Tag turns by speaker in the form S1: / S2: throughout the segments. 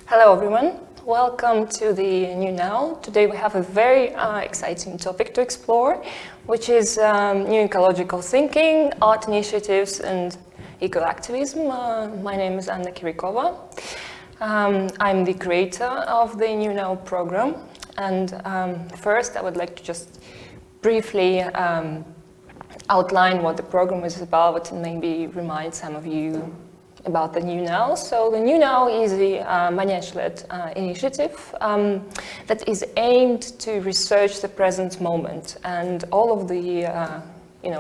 S1: Hello everyone, welcome to the New Now. Today we have a very exciting topic to explore, which is new ecological thinking, art initiatives and eco-activism. My name is Anna Kirikova. I'm the creator of the New Now program, and first I would like to just briefly outline what the program is about and maybe remind some of you about the New Now. So the New Now is a managed-led initiative that is aimed to research the present moment and all of the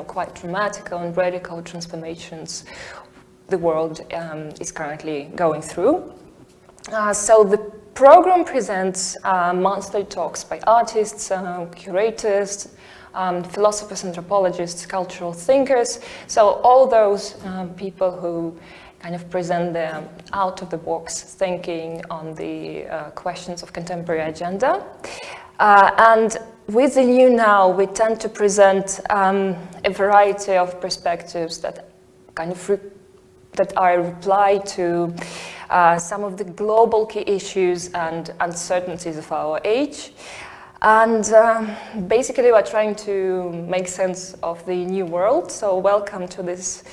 S1: quite dramatic and radical transformations the world is currently going through. So the program presents monthly talks by artists, curators, philosophers, anthropologists, cultural thinkers, so all those people who kind of present their out-of-the-box thinking on the questions of contemporary agenda. And with the New Now, we tend to present a variety of perspectives that kind of that are a reply to some of the global key issues and uncertainties of our age. And basically, we're trying to make sense of the new world. So welcome to this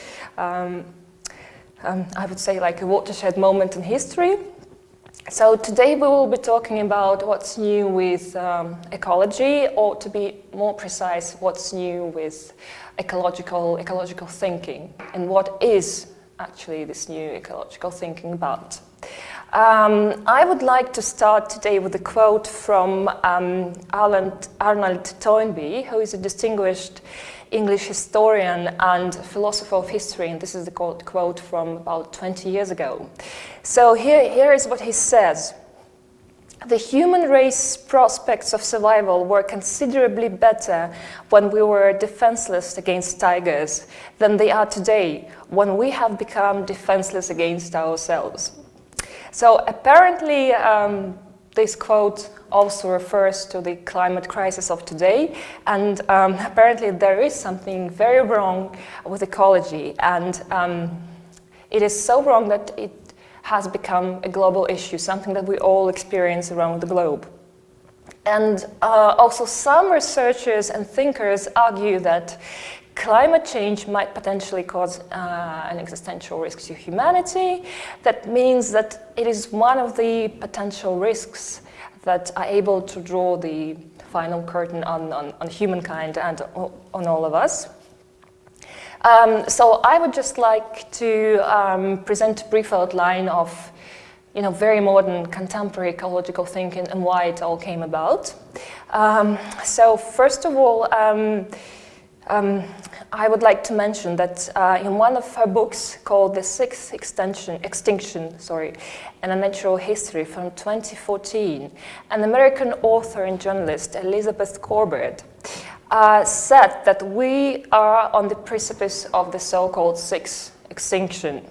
S1: I would say like a watershed moment in history. So today we will be talking about what's new with ecology, or to be more precise, what's new with ecological thinking, and what is actually this new ecological thinking about. I would like to start today with a quote from Arnold Toynbee, who is a distinguished English historian and philosopher of history, and this is the quote from about 20 years ago. So here is what he says. The human race's prospects of survival were considerably better when we were defenseless against tigers than they are today, when we have become defenseless against ourselves. So apparently this quote also refers to the climate crisis of today, and apparently there is something very wrong with ecology, and it is so wrong that it has become a global issue, something that we all experience around the globe. And also some researchers and thinkers argue that climate change might potentially cause an existential risk to humanity. That means that it is one of the potential risks that are able to draw the final curtain on humankind and on all of us. So I would just like to present a brief outline of very modern contemporary ecological thinking and why it all came about. So first of all, I would like to mention that in one of her books called The Sixth Extinction, and a Natural History from 2014, an American author and journalist, Elizabeth Corbett, said that we are on the precipice of the so-called sixth extinction.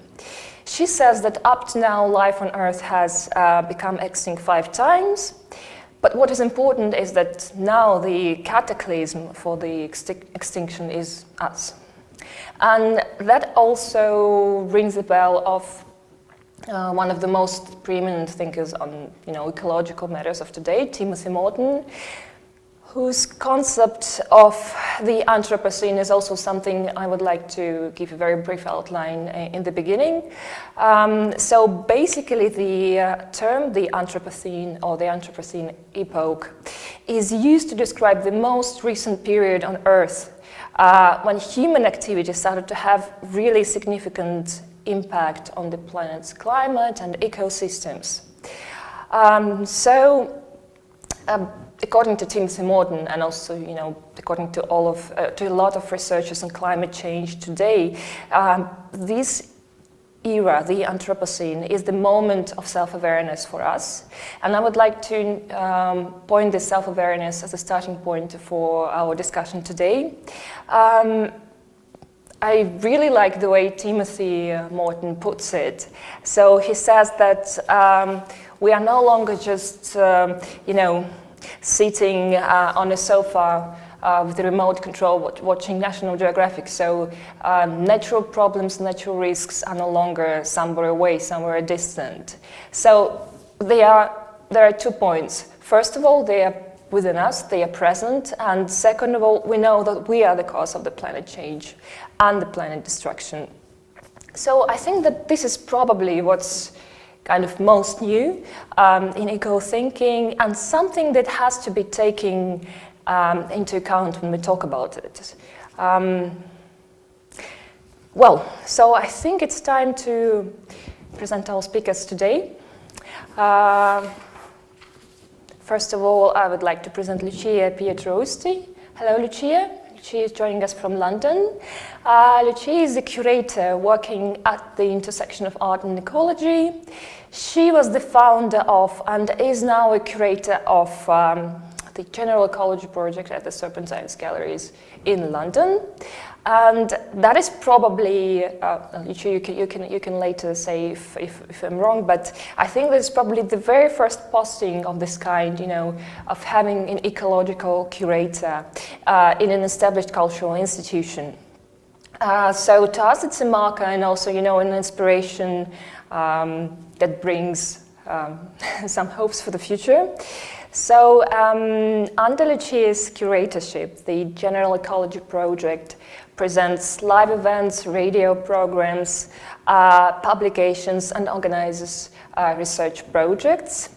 S1: She says that up to now, life on Earth has become extinct 5 times. But what is important is that now the cataclysm for the extinction is us. And that also rings the bell of one of the most preeminent thinkers on ecological matters of today, Timothy Morton, whose concept of the Anthropocene is also something I would like to give a very brief outline in the beginning. So basically the term, the Anthropocene or the Anthropocene epoch, is used to describe the most recent period on Earth when human activity started to have really significant impact on the planet's climate and ecosystems. So according to Timothy Morton, and also, according to to a lot of researchers on climate change today, this era, the Anthropocene, is the moment of self-awareness for us. And I would like to point this self-awareness as a starting point for our discussion today. I really like the way Timothy Morton puts it. So he says that we are no longer just, sitting on a sofa with the remote control watching National Geographic. So natural problems, natural risks are no longer somewhere away, somewhere distant. So there are 2 points. First of all, they are within us, they are present. And second of all, we know that we are the cause of the planet change and the planet destruction. So I think that this is probably what's kind of most new in eco-thinking, and something that has to be taken into account when we talk about it. So I think it's time to present our speakers today. First of all, I would like to present Lucia Pietroiusti. Hello, Lucia. Lucia is joining us from London. Lucia is a curator working at the intersection of art and ecology. She was the founder of, and is now a curator of, the General Ecology project at the Serpentines Galleries in London. And that is probably, you can later say if I'm wrong, but I think that's probably the very first posting of this kind, of having an ecological curator in an established cultural institution. So to us it's a marker, and also, an inspiration that brings some hopes for the future. So under Lucia's curatorship, the General Ecology project presents live events, radio programs, publications, and organizes research projects.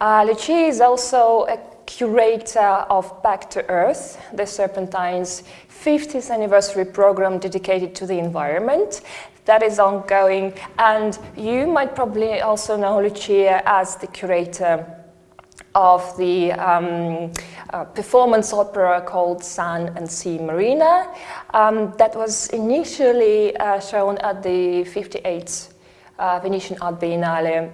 S1: Lucia is also a curator of Back to Earth, the Serpentines' 50th anniversary program dedicated to the environment. That is ongoing, and you might probably also know Lucia as the curator of the performance opera called Sun and Sea Marina, that was initially shown at the 58th Venetian Art Biennale.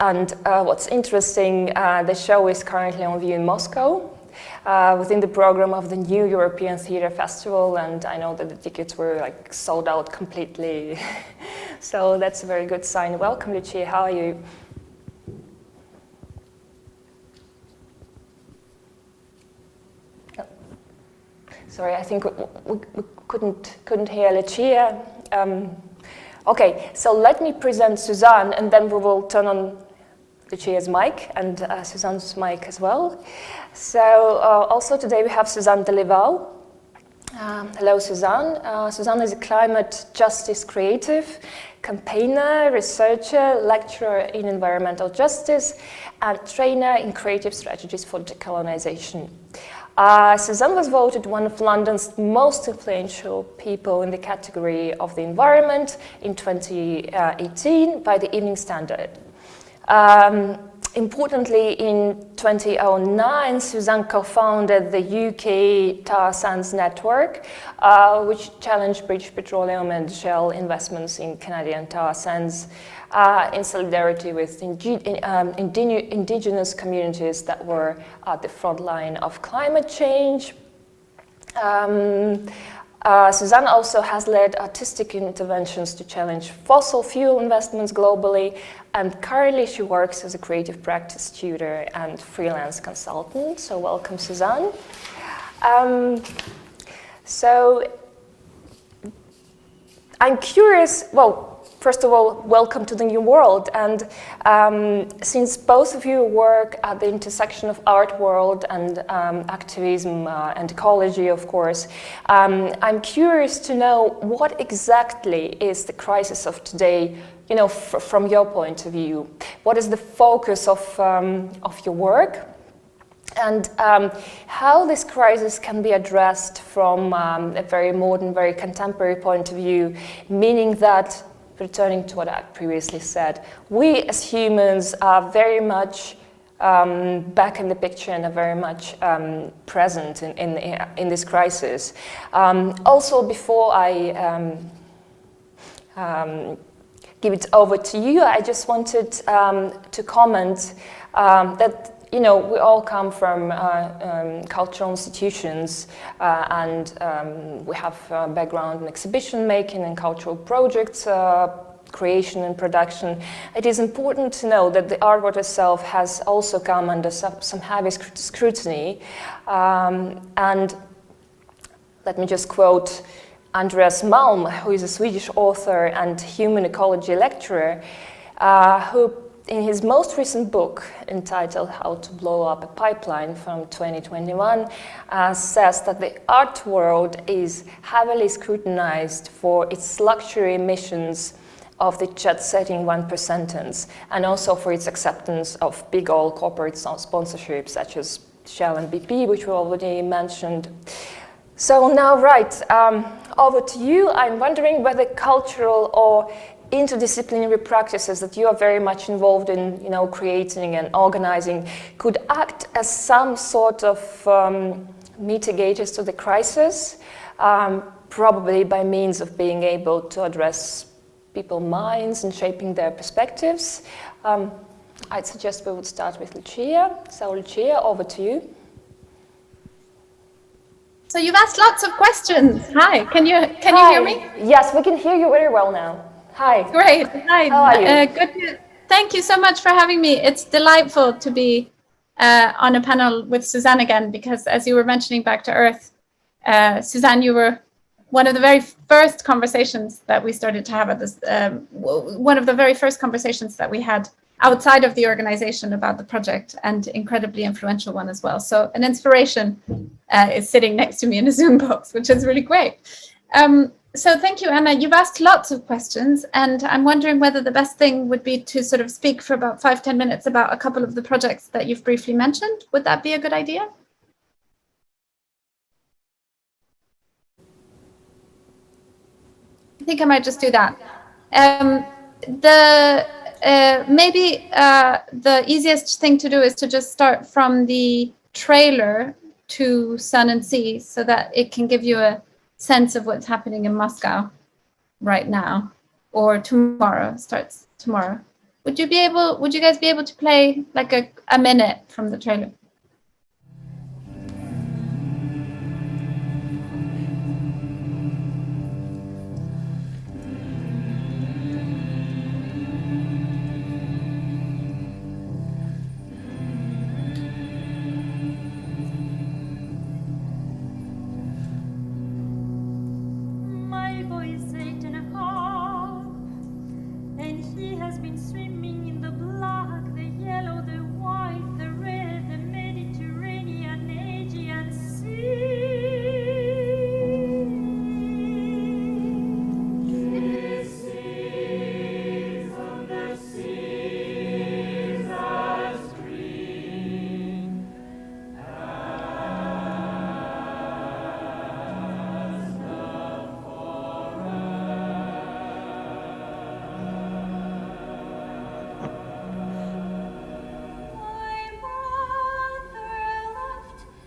S1: And what's interesting, the show is currently on view in Moscow within the program of the New European Theatre Festival, and I know that the tickets were sold out completely. So that's a very good sign. Welcome, Lucia. How are you? Sorry, I think we couldn't hear Lucia. Okay, so let me present Suzanne, and then we will turn on Lucia's mic and Suzanne's mic as well. So also today we have Suzanne Dhaliwal. Hello, Suzanne. Suzanne is a climate justice creative, campaigner, researcher, lecturer in environmental justice, and trainer in creative strategies for decolonization. Suzanne was voted one of London's most influential people in the category of the environment in 2018 by the Evening Standard. Importantly, in 2009, Suzanne co-founded the UK tar sands network, which challenged British Petroleum and Shell investments in Canadian tar sands in solidarity with indigenous communities that were at the front line of climate change. Suzanne also has led artistic interventions to challenge fossil fuel investments globally, and currently she works as a creative practice tutor and freelance consultant. So welcome, Suzanne. So I'm curious, first of all, welcome to the new world. And since both of you work at the intersection of art world and activism and ecology, of course, I'm curious to know what exactly is the crisis of today, from your point of view. What is the focus of your work? And how this crisis can be addressed from a very modern, very contemporary point of view, meaning that, returning to what I previously said, we as humans are very much back in the picture and are very much present in this crisis. Also, before I give it over to you, I just wanted to comment that we all come from cultural institutions and we have a background in exhibition making and cultural projects, creation and production. It is important to know that the artwork itself has also come under some heavy scrutiny. And let me just quote Andreas Malm, who is a Swedish author and human ecology lecturer, who in his most recent book entitled How to Blow Up a Pipeline from 2021 says that the art world is heavily scrutinized for its luxury emissions of the jet-setting 1%ers and also for its acceptance of big oil corporate sponsorships such as Shell and BP, which we already mentioned. So now, over to you. I'm wondering whether cultural or interdisciplinary practices that you are very much involved in, creating and organizing, could act as some sort of mitigators to the crisis, probably by means of being able to address people's minds and shaping their perspectives. I'd suggest we would start with Lucia. So Lucia, over to you.
S2: So you've asked lots of questions. Hi, can you hear me?
S1: Yes, we can hear you very well now. Hi.
S2: Great. Hi.
S1: How are you?
S2: Thank you so much for having me. It's delightful to be on a panel with Suzanne again, because as you were mentioning Back to Earth, Suzanne, you were one of the very first conversations that we started to have at this, one of the very first conversations that we had outside of the organization about the project, and incredibly influential one as well. So an inspiration is sitting next to me in a Zoom box, which is really great. So thank you, Anna. You've asked lots of questions, and I'm wondering whether the best thing would be to sort of speak for about 5-10 minutes about a couple of the projects that you've briefly mentioned. Would that be a good idea? I think I might just do that. Maybe the easiest thing to do is to just start from the trailer to Sun and Sea, so that it can give you a sense of what's happening in Moscow right now, or tomorrow. Starts tomorrow. Would you guys be able to play like a minute from the trailer?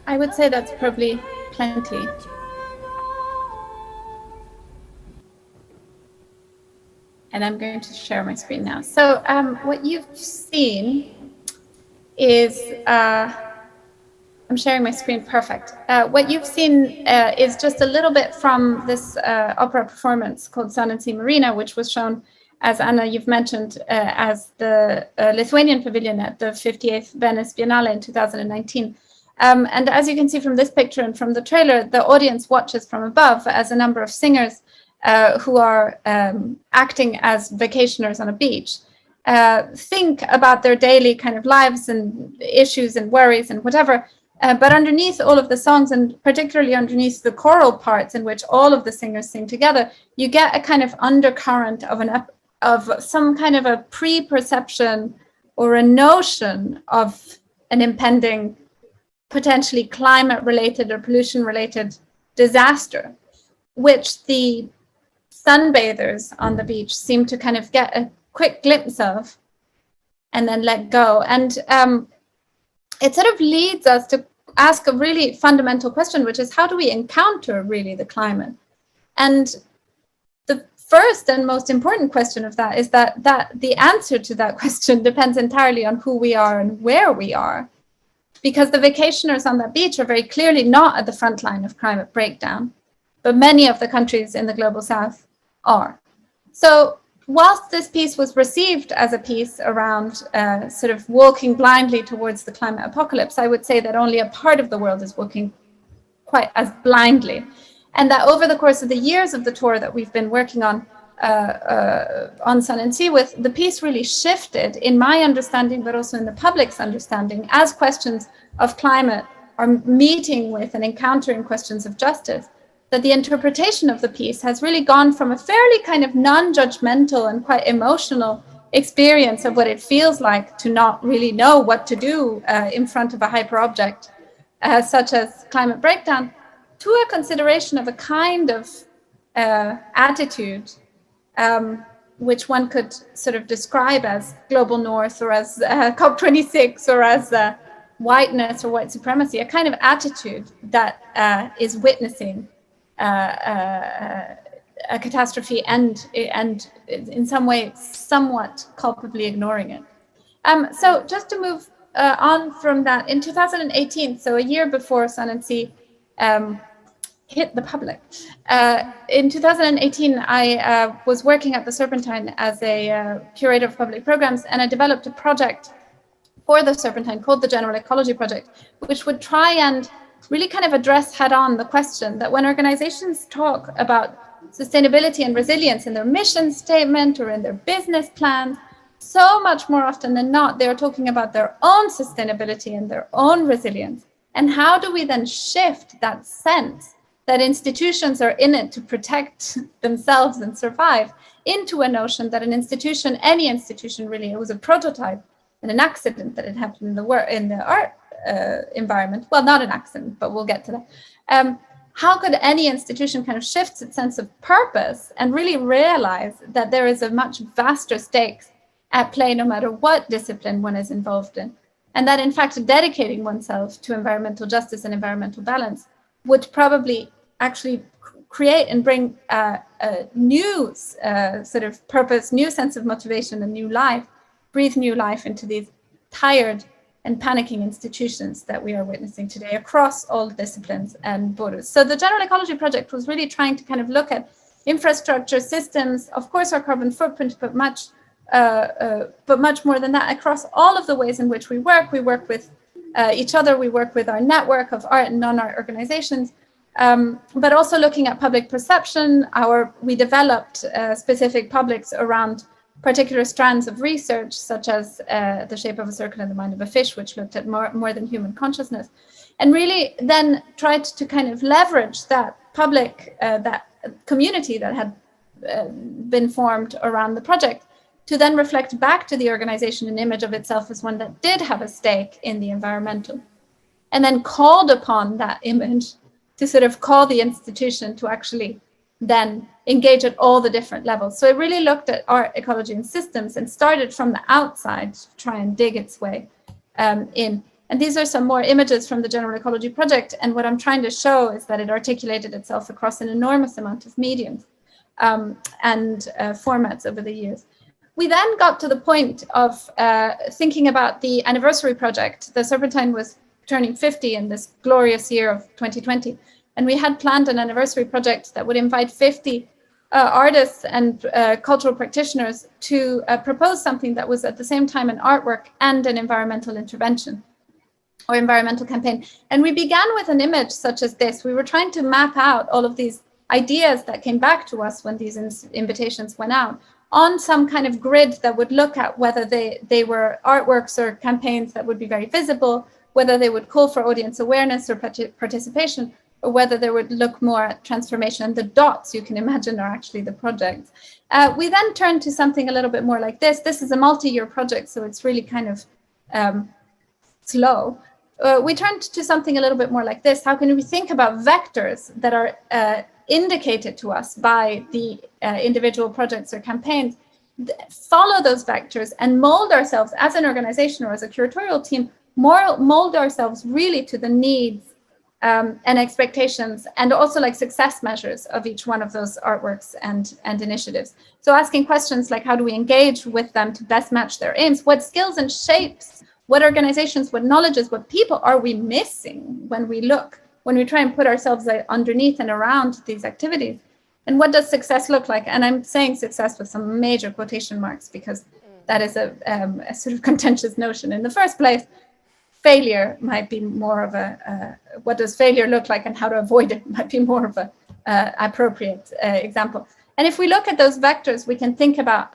S2: I would say that's probably plenty. And I'm going to share my screen now. So what you've seen is, I'm sharing my screen, perfect. What you've seen is just a little bit from this opera performance called Sun and Sea Marina, which was shown, as Anna, you've mentioned, as the Lithuanian pavilion at the 58th Venice Biennale in 2019. And as you can see from this picture and from the trailer, the audience watches from above as a number of singers who are acting as vacationers on a beach think about their daily kind of lives and issues and worries and whatever. But underneath all of the songs, and particularly underneath the choral parts in which all of the singers sing together, you get a kind of undercurrent of some kind of a pre-perception or a notion of an impending, potentially climate-related or pollution-related disaster, which the sunbathers on the beach seem to kind of get a quick glimpse of and then let go. And it sort of leads us to ask a really fundamental question, which is how do we encounter really the climate? And the first and most important question of that is that the answer to that question depends entirely on who we are and where we are. Because the vacationers on that beach are very clearly not at the front line of climate breakdown, but many of the countries in the global south are. So whilst this piece was received as a piece around sort of walking blindly towards the climate apocalypse, I would say that only a part of the world is walking quite as blindly. And that over the course of the years of the tour that we've been working on Sun and Sea with, the piece really shifted in my understanding, but also in the public's understanding, as questions of climate are meeting with and encountering questions of justice, that the interpretation of the piece has really gone from a fairly kind of non-judgmental and quite emotional experience of what it feels like to not really know what to do in front of a hyper object, such as climate breakdown, to a consideration of a kind of attitude which one could sort of describe as global north or as COP26 or as whiteness or white supremacy, a kind of attitude that is witnessing a catastrophe and in some way somewhat culpably ignoring it. So just to move on from that, in 2018, so a year before Sun and Sea hit the public. In 2018, I was working at the Serpentine as a curator of public programs, and I developed a project for the Serpentine called the General Ecology Project, which would try and really kind of address head-on the question that when organizations talk about sustainability and resilience in their mission statement or in their business plans, so much more often than not, they're talking about their own sustainability and their own resilience. And how do we then shift that sense that institutions are in it to protect themselves and survive into a notion that an institution, any institution really, it was a prototype and an accident that it happened in the art environment. Well, not an accident, but we'll get to that. How could any institution kind of shift its sense of purpose and really realize that there is a much vaster stakes at play no matter what discipline one is involved in? And that in fact, dedicating oneself to environmental justice and environmental balance would probably actually create and bring a new sort of purpose, new sense of motivation and new life, breathe new life into these tired and panicking institutions that we are witnessing today across all disciplines and borders. So the General Ecology Project was really trying to kind of look at infrastructure systems, of course our carbon footprint, but much more than that, across all of the ways in which we work. We work with each other, we work with our network of art and non-art organizations, but also looking at public perception. We developed specific publics around particular strands of research, such as The Shape of a Circle in the Mind of a Fish, which looked at more than human consciousness, and really then tried to kind of leverage that public, that community that had been formed around the project to then reflect back to the organization an image of itself as one that did have a stake in the environmental, and then called upon that image to sort of call the institution to actually then engage at all the different levels. So it really looked at art, ecology, and systems and started from the outside to try and dig its way in. And these are some more images from the General Ecology Project. And what I'm trying to show is that it articulated itself across an enormous amount of mediums and formats over the years. We then got to the point of thinking about the anniversary project. The Serpentine was turning 50 in this glorious year of 2020. And we had planned an anniversary project that would invite 50 artists and cultural practitioners to propose something that was at the same time an artwork and an environmental intervention or environmental campaign. And we began with an image such as this. We were trying to map out all of these ideas that came back to us when these invitations went out on some kind of grid that would look at whether they were artworks or campaigns that would be very visible, whether they would call for audience awareness or participation, or whether they would look more at transformation. And the dots, you can imagine, are actually the projects. We then turned to something a little bit more like this. This is a multi-year project, so it's really kind of slow. We turned to something a little bit more like this. How can we think about vectors that are indicated to us by the individual projects or campaigns, follow those vectors and mold ourselves as an organization or as a curatorial team mold ourselves really to the needs and expectations, and also like success measures of each one of those artworks and initiatives. So asking questions like, how do we engage with them to best match their aims? What skills and shapes, what organizations, what knowledges, what people are we missing when we try and put ourselves underneath and around these activities? And what does success look like? And I'm saying success with some major quotation marks, because that is a sort of contentious notion in the first place. Failure might be more of what does failure look like and how to avoid it might be more of a appropriate example. And if we look at those vectors, we can think about,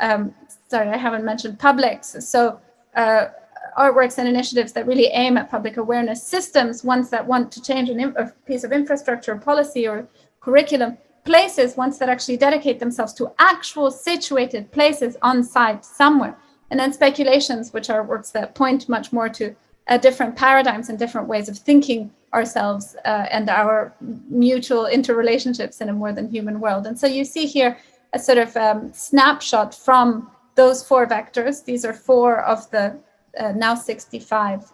S2: sorry, I haven't mentioned publics. So artworks and initiatives that really aim at public awareness, systems, ones that want to change a piece of infrastructure, policy, or curriculum, places, ones that actually dedicate themselves to actual situated places on site somewhere. And then speculations, which are works that point much more to different paradigms and different ways of thinking ourselves and our mutual interrelationships in a more than human world. And so you see here a sort of snapshot from those 4 vectors. These are 4 of the now 65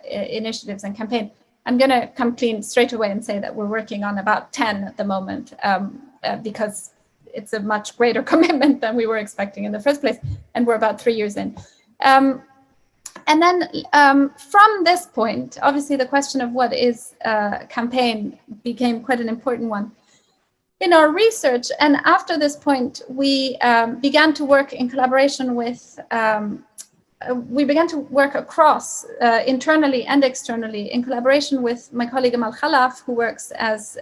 S2: initiatives and campaigns. I'm going to come clean straight away and say that we're working on about 10 at the moment, because it's a much greater commitment than we were expecting in the first place. And we're about 3 years in. And then from this point, obviously the question of what is a campaign became quite an important one in our research. And after this point, we began to work in collaboration with, we began to work across internally and externally in collaboration with my colleague Amal Khalaf, who works as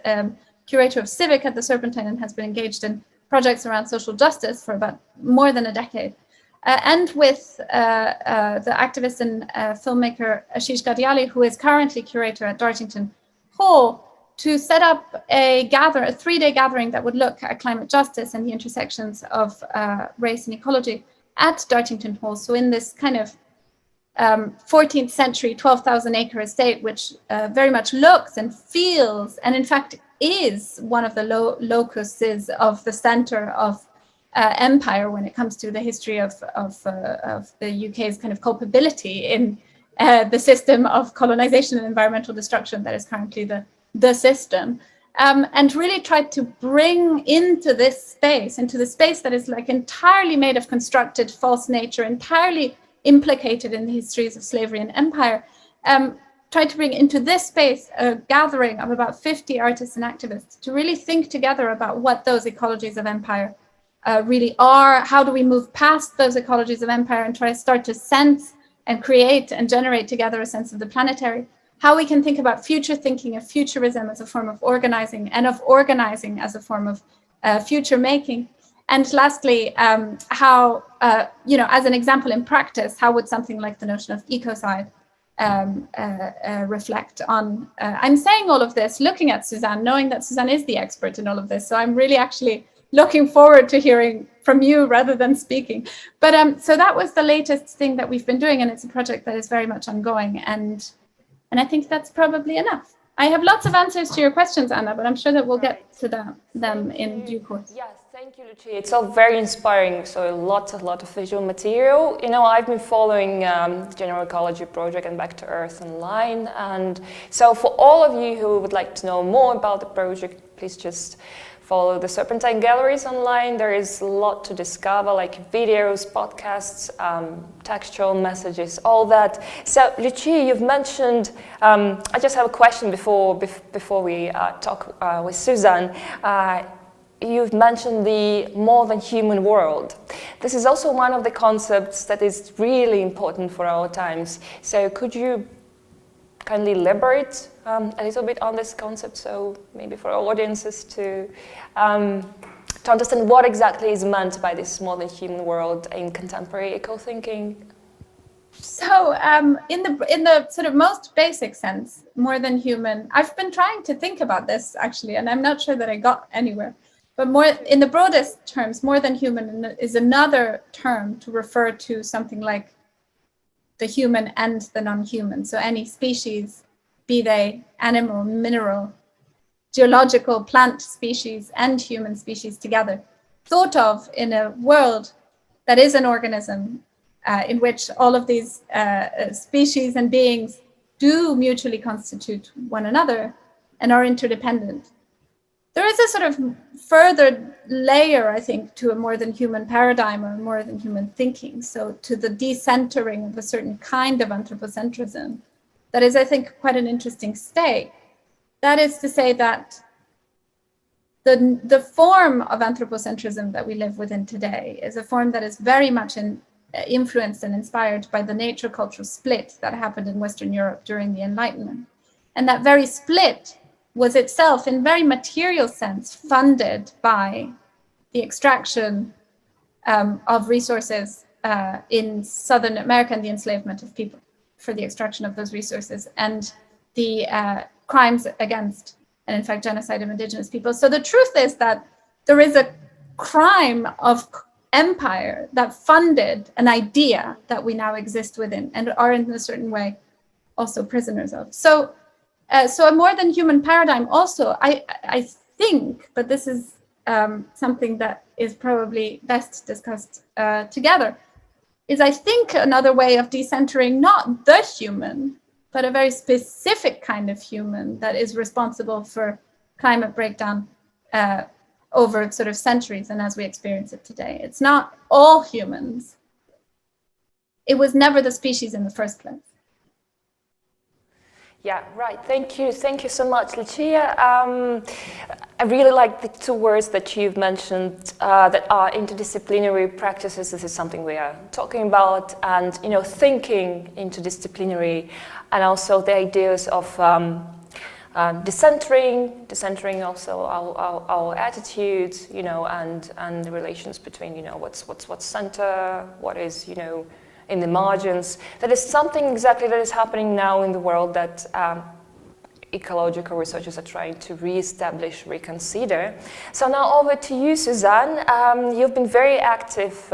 S2: curator of Civic at the Serpentine and has been engaged in projects around social justice for about more than a decade. And with the activist and filmmaker Ashish Gadiali, who is currently curator at Dartington Hall, to set up a 3-day gathering that would look at climate justice and the intersections of race and ecology at Dartington Hall. So in this kind of 14th century, 12,000 acre estate, which very much looks and feels, and in fact is one of the locuses of the center of empire when it comes to the history of the UK's kind of culpability in the system of colonization and environmental destruction that is currently the system, and really tried to bring into the space that is like entirely made of constructed false nature, entirely implicated in the histories of slavery and empire, tried to bring into this space a gathering of about 50 artists and activists to really think together about what those ecologies of empire really are. How do we move past those ecologies of empire and try to start to sense and create and generate together a sense of the planetary? How we can think about future thinking of futurism as a form of organizing, and of organizing as a form of future making. And lastly, how, as an example in practice, how would something like the notion of ecocide reflect on, I'm saying all of this, looking at Suzanne, knowing that Suzanne is the expert in all of this. So I'm really actually looking forward to hearing from you rather than speaking. But so that was the latest thing that we've been doing, and it's a project that is very much ongoing. And I think that's probably enough. I have lots of answers to your questions, Anna, but I'm sure that we'll get to them in due course.
S1: Yes, thank you, Lucia. It's all very inspiring. So a lot of visual material. I've been following the General Ecology project and Back to Earth online. And so for all of you who would like to know more about the project, please just follow the Serpentine Galleries online. There is a lot to discover, like videos, podcasts, textual messages, all that. So, Lucia, you've mentioned, I just have a question before we talk with Suzanne. You've mentioned the more than human world. This is also one of the concepts that is really important for our times. So could you kindly elaborate a little bit on this concept, so maybe for our audiences to understand what exactly is meant by this more than human world in contemporary eco-thinking?
S2: So in the sort of most basic sense, more than human, I've been trying to think about this actually, and I'm not sure that I got anywhere. But more in the broadest terms, more than human is another term to refer to something like the human and the non-human. So any species, be they animal, mineral, geological, plant species, and human species together, thought of in a world that is an organism in which all of these species and beings do mutually constitute one another and are interdependent. There is a sort of further layer, I think, to a more than human paradigm or more than human thinking. So to the decentering of a certain kind of anthropocentrism, that is, I think, quite an interesting state. That is to say that the form of anthropocentrism that we live within today is a form that is very much influenced and inspired by the nature cultural split that happened in Western Europe during the Enlightenment. And that very split was itself, in very material sense, funded by the extraction of resources in Southern America and the enslavement of people for the extraction of those resources and the crimes against, and in fact, genocide of indigenous people. So the truth is that there is a crime of empire that funded an idea that we now exist within and are in a certain way also prisoners of. So a more than human paradigm also, I think, but this is something that is probably best discussed together, is I think another way of decentering not the human, but a very specific kind of human that is responsible for climate breakdown over sort of centuries and as we experience it today. It's not all humans. It was never the species in the first place.
S1: Yeah, right. Thank you. Thank you so much, Lucia. I really like the two words that you've mentioned that are interdisciplinary practices. This is something we are talking about, and thinking interdisciplinary, and also the ideas of decentering also our attitudes, and the relations between what's center, what is in the margins. That is something exactly that is happening now in the world that ecological researchers are trying to re-establish, reconsider. So now over to you, Suzanne. You've been very active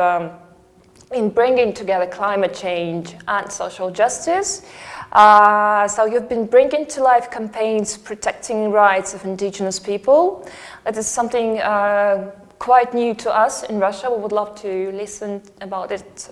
S1: in bringing together climate change and social justice. So you've been bringing to life campaigns protecting rights of indigenous people. That is something quite new to us in Russia. We would love to listen about it.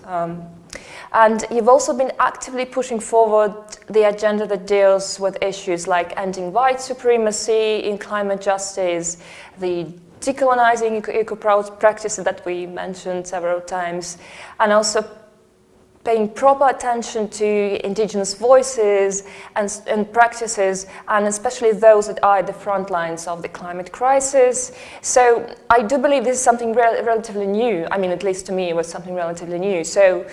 S1: And you've also been actively pushing forward the agenda that deals with issues like ending white supremacy in climate justice, the decolonizing eco-practices that we mentioned several times, and also paying proper attention to indigenous voices and practices, and especially those that are at the front lines of the climate crisis. So I do believe this is something relatively new. I mean, at least to me, it was something relatively new. So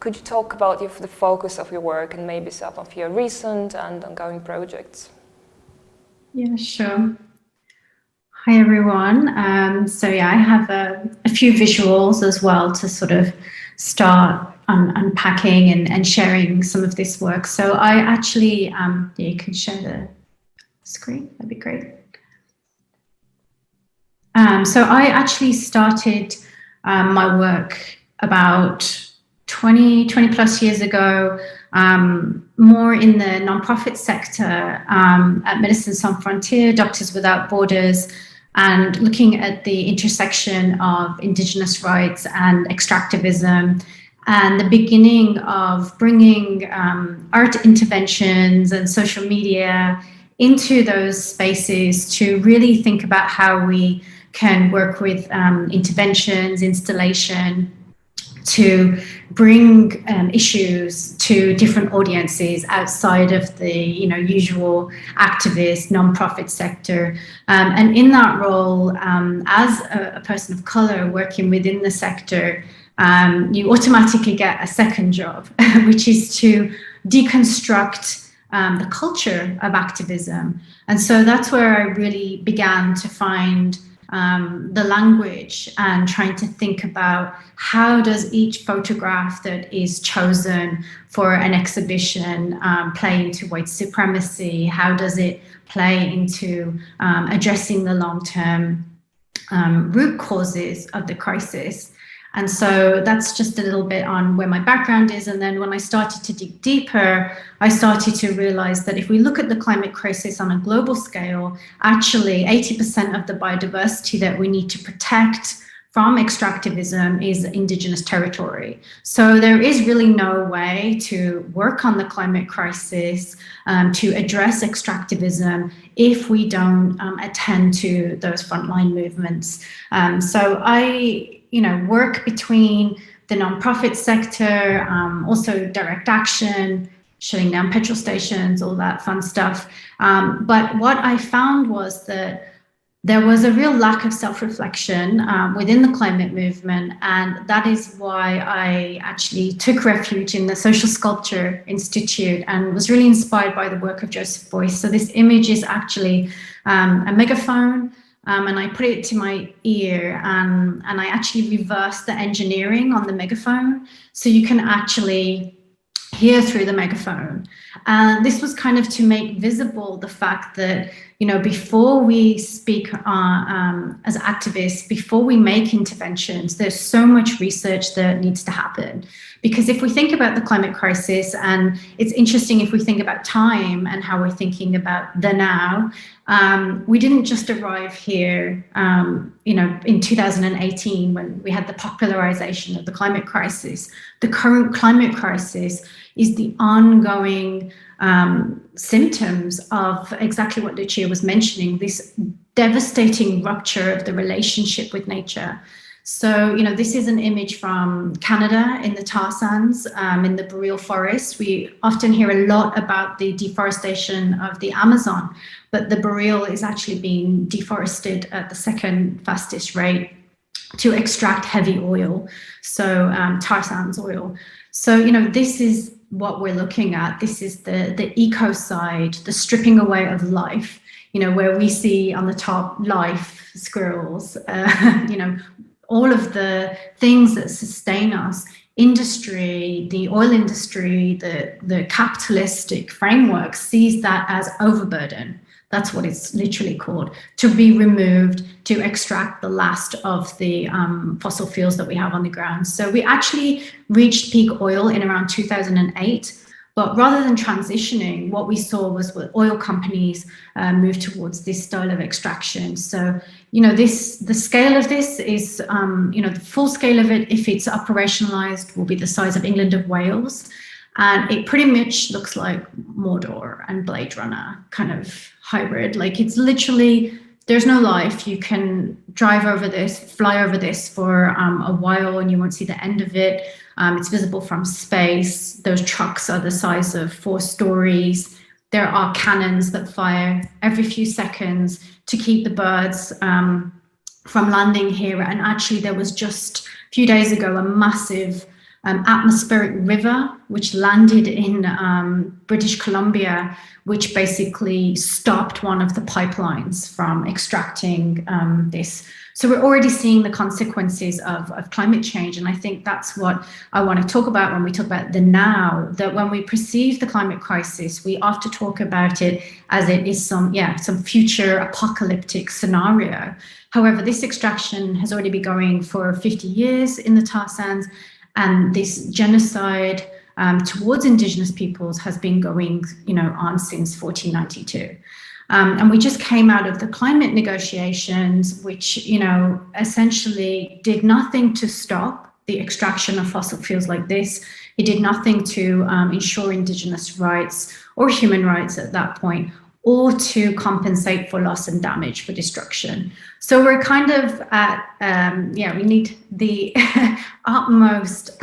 S1: could you talk about the focus of your work and maybe some of your recent and ongoing projects?
S3: Yeah, sure. Hi, everyone. So yeah, I have a few visuals as well to sort of start unpacking and sharing some of this work. So I actually, you can share the screen, that'd be great. So I actually started my work about 20 plus years ago, more in the nonprofit sector at Medicine Sans Frontières, Doctors Without Borders, and looking at the intersection of Indigenous rights and extractivism, and the beginning of bringing art interventions and social media into those spaces to really think about how we can work with interventions, installation, to bring issues to different audiences outside of the usual activist nonprofit sector, and in that role, as a person of color working within the sector, you automatically get a second job, which is to deconstruct the culture of activism. And so that's where I really began to find the language and trying to think about how does each photograph that is chosen for an exhibition play into white supremacy? How does it play into addressing the long-term root causes of the crisis? And so that's just a little bit on where my background is. And then when I started to dig deeper, I started to realize that if we look at the climate crisis on a global scale, actually 80% of the biodiversity that we need to protect from extractivism is indigenous territory. So there is really no way to work on the climate crisis, to address extractivism, if we don't attend to those frontline movements. So I, work between the nonprofit sector, also direct action, shutting down petrol stations, all that fun stuff. But what I found was that there was a real lack of self-reflection within the climate movement, and that is why I actually took refuge in the Social Sculpture Institute and was really inspired by the work of Joseph Beuys. So this image is actually a megaphone, and I put it to my ear, and I actually reversed the engineering on the megaphone, so you can actually hear through the megaphone. And this was kind of to make visible the fact that, before we speak as activists, before we make interventions, there's so much research that needs to happen. Because if we think about the climate crisis, and it's interesting if we think about time and how we're thinking about the now, we didn't just arrive here, in 2018 when we had the popularization of the climate crisis. The current climate crisis is the ongoing symptoms of exactly what Lucia was mentioning, this devastating rupture of the relationship with nature. So, this is an image from Canada in the tar sands, in the boreal forest. We often hear a lot about the deforestation of the Amazon, but the boreal is actually being deforested at the second fastest rate to extract heavy oil, so tar sands oil. So, this is what we're looking at. This is the eco side, the stripping away of life, where we see on the top life, squirrels, all of the things that sustain us. Industry, the oil industry, the capitalistic framework sees that as overburden. That's what it's literally called, to be removed, to extract the last of the fossil fuels that we have on the ground. So we actually reached peak oil in around 2008. But rather than transitioning, what we saw was oil companies move towards this style of extraction. So, the scale of this is, the full scale of it, if it's operationalized, will be the size of England of Wales. And it pretty much looks like Mordor and Blade Runner kind of hybrid. Like, it's literally, there's no life. You can drive over this, fly over this for a while, and you won't see the end of it. It's visible from space. Those trucks are the size of 4 stories. There are cannons that fire every few seconds to keep the birds from landing here. And actually, there was just a few days ago a massive atmospheric river which landed in British Columbia, which basically stopped one of the pipelines from extracting this. So we're already seeing the consequences of climate change. And I think that's what I want to talk about when we talk about the now, that when we perceive the climate crisis, we often talk about it as it is some future apocalyptic scenario. However, this extraction has already been going for 50 years in the tar sands, and this genocide towards Indigenous peoples has been going, on since 1492. And we just came out of the climate negotiations, which, essentially did nothing to stop the extraction of fossil fuels like this. It did nothing to ensure Indigenous rights or human rights at that point, or to compensate for loss and damage, for destruction. So we're kind of at, we need the utmost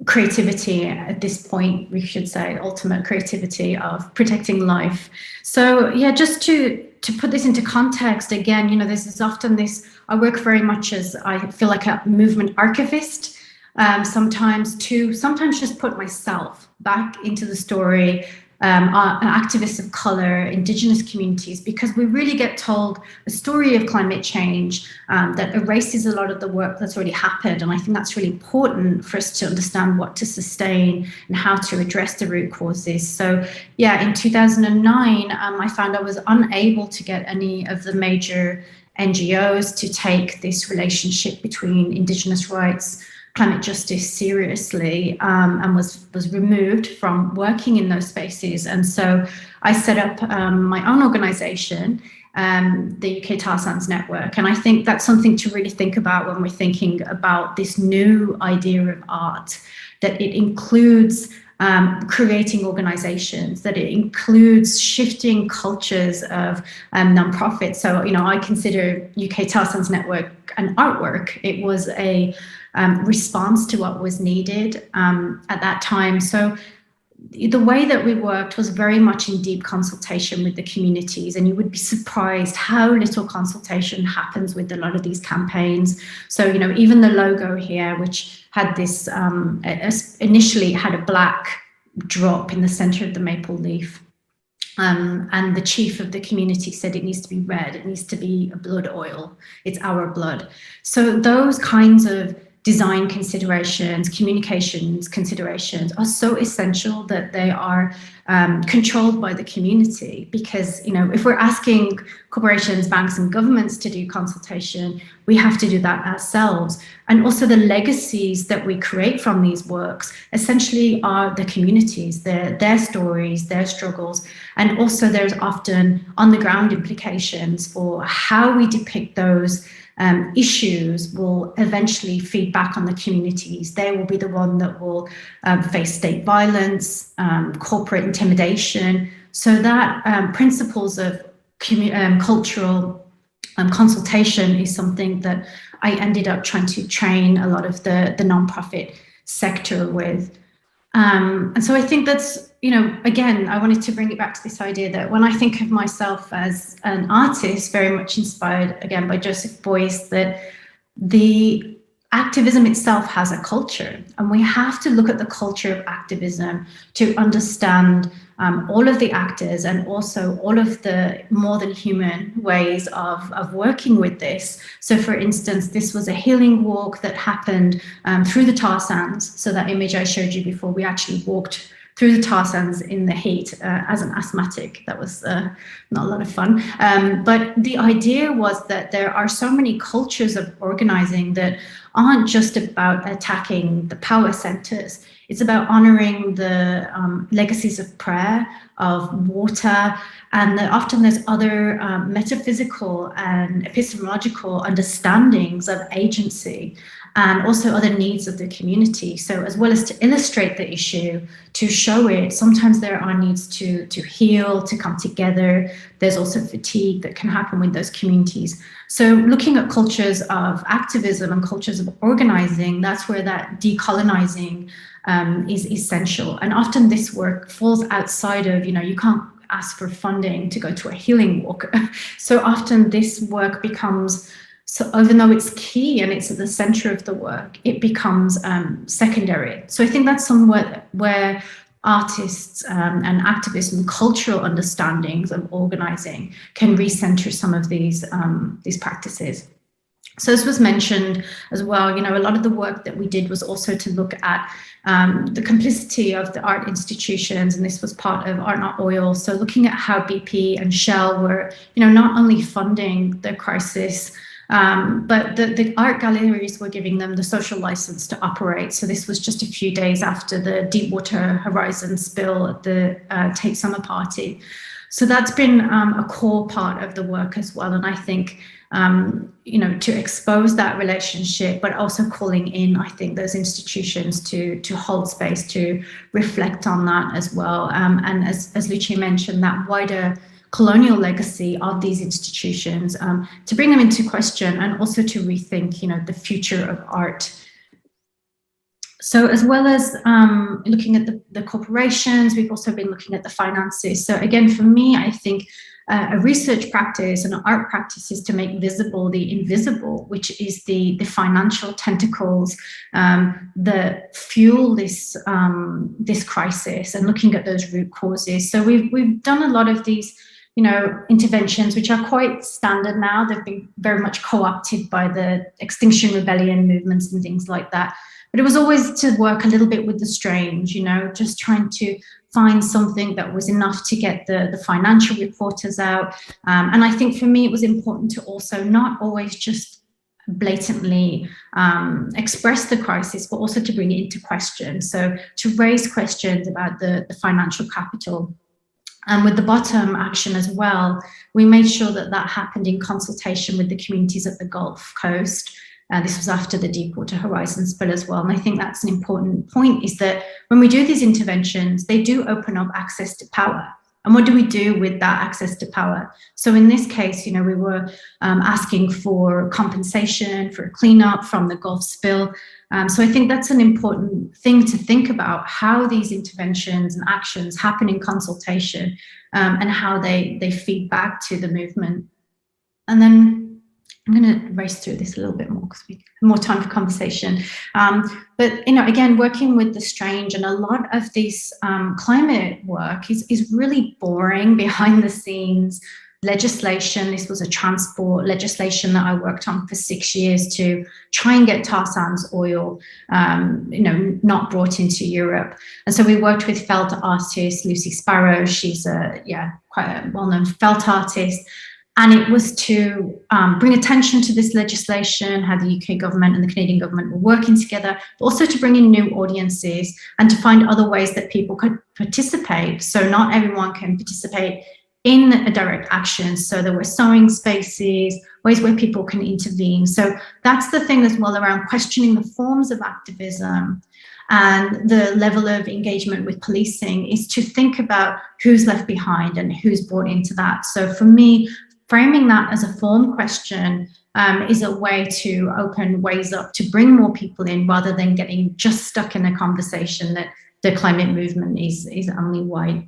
S3: creativity at this point, we should say, ultimate creativity of protecting life. So just to put this into context, again, there's often this, I work very much as, I feel like a movement archivist, sometimes just put myself back into the story, activists of color, Indigenous communities, because we really get told a story of climate change that erases a lot of the work that's already happened. And I think that's really important for us to understand what to sustain and how to address the root causes. So in 2009, I found I was unable to get any of the major NGOs to take this relationship between Indigenous rights, climate justice seriously, and was removed from working in those spaces. And so I set up my own organization, the UK Tar Sands Network. And I think that's something to really think about when we're thinking about this new idea of art, that it includes creating organizations, that it includes shifting cultures of nonprofits. So, I consider UK Tar Sands Network an artwork. It was a response to what was needed at that time. So the way that we worked was very much in deep consultation with the communities, and you would be surprised how little consultation happens with a lot of these campaigns. So, even the logo here, which had this, initially had a black drop in the center of the maple leaf. And the chief of the community said it needs to be red, it needs to be a blood oil, it's our blood. So those kinds of design considerations, communications considerations are so essential that they are controlled by the community, because if we're asking corporations, banks and governments to do consultation, we have to do that ourselves. And also the legacies that we create from these works essentially are the communities, their stories, their struggles, and also there's often on the ground implications for how we depict those issues will eventually feed back on the communities. They will be the one that will face state violence, corporate intimidation. So that principles of cultural consultation is something that I ended up trying to train a lot of the nonprofit sector with. And so I think that's, again, I wanted to bring it back to this idea that when I think of myself as an artist, very much inspired, again, by Joseph Beuys, that the activism itself has a culture, and we have to look at the culture of activism to understand all of the actors and also all of the more than human ways of working with this. So for instance, this was a healing walk that happened through the tar sands. So that image I showed you before, we actually walked through the tar sands in the heat as an asthmatic. That was not a lot of fun. But the idea was that there are so many cultures of organizing that aren't just about attacking the power centers. It's about honoring the legacies of prayer, of water, and that often there's other metaphysical and epistemological understandings of agency, and also other needs of the community. So as well as to illustrate the issue, to show it, sometimes there are needs to heal, to come together. There's also fatigue that can happen with those communities. So looking at cultures of activism and cultures of organizing, that's where that decolonizing is essential. And often this work falls outside of, you can't ask for funding to go to a healing walk. So often this work becomes, so even though it's key and it's at the center of the work, it becomes secondary. So I think that's somewhere where artists and activists and cultural understandings of organizing can recenter some of these practices. So as was mentioned as well, a lot of the work that we did was also to look at the complicity of the art institutions, and this was part of Art Not Oil. So looking at how BP and Shell were, not only funding the crisis, but the art galleries were giving them the social license to operate. So this was just a few days after the Deepwater Horizon spill at the Tate Summer Party. So that's been a core part of the work as well. And I think, to expose that relationship, but also calling in, I think, those institutions to hold space, to reflect on that as well. And as Lucia mentioned, that wider colonial legacy of these institutions, to bring them into question and also to rethink, the future of art. So as well as looking at the corporations, we've also been looking at the finances. So again, for me, I think a research practice and an art practice is to make visible the invisible, which is the financial tentacles that fuel this crisis, and looking at those root causes. So we've done a lot of these interventions, which are quite standard now. They've been very much co-opted by the Extinction Rebellion movements and things like that. But it was always to work a little bit with the strange, just trying to find something that was enough to get the financial reporters out. And I think for me, it was important to also not always just blatantly express the crisis, but also to bring it into question. So to raise questions about the financial capital And with the bottom action as well, we made sure that that happened in consultation with the communities at the Gulf Coast. This was after the Deepwater Horizon spill as well. And I think that's an important point, is that when we do these interventions, they do open up access to power. And what do we do with that access to power? So in this case, we were asking for compensation for a cleanup from the Gulf spill. So I think that's an important thing to think about, how these interventions and actions happen in consultation, and how they feed back to the movement. And then I'm going to race through this a little bit more because we have more time for conversation. But again, working with the strange, and a lot of this climate work is really boring, behind the scenes legislation. This was a transport legislation that I worked on for 6 years to try and get tar sands oil, not brought into Europe. And so we worked with felt artist Lucy Sparrow. She's quite a well-known felt artist. And it was to bring attention to this legislation, how the UK government and the Canadian government were working together, but also to bring in new audiences and to find other ways that people could participate. So not everyone can participate in a direct action. So there were sewing spaces, ways where people can intervene. So that's the thing as well around questioning the forms of activism and the level of engagement with policing, is to think about who's left behind and who's brought into that. So for me, framing that as a form question is a way to open ways up to bring more people in, rather than getting just stuck in a conversation that the climate movement is only white.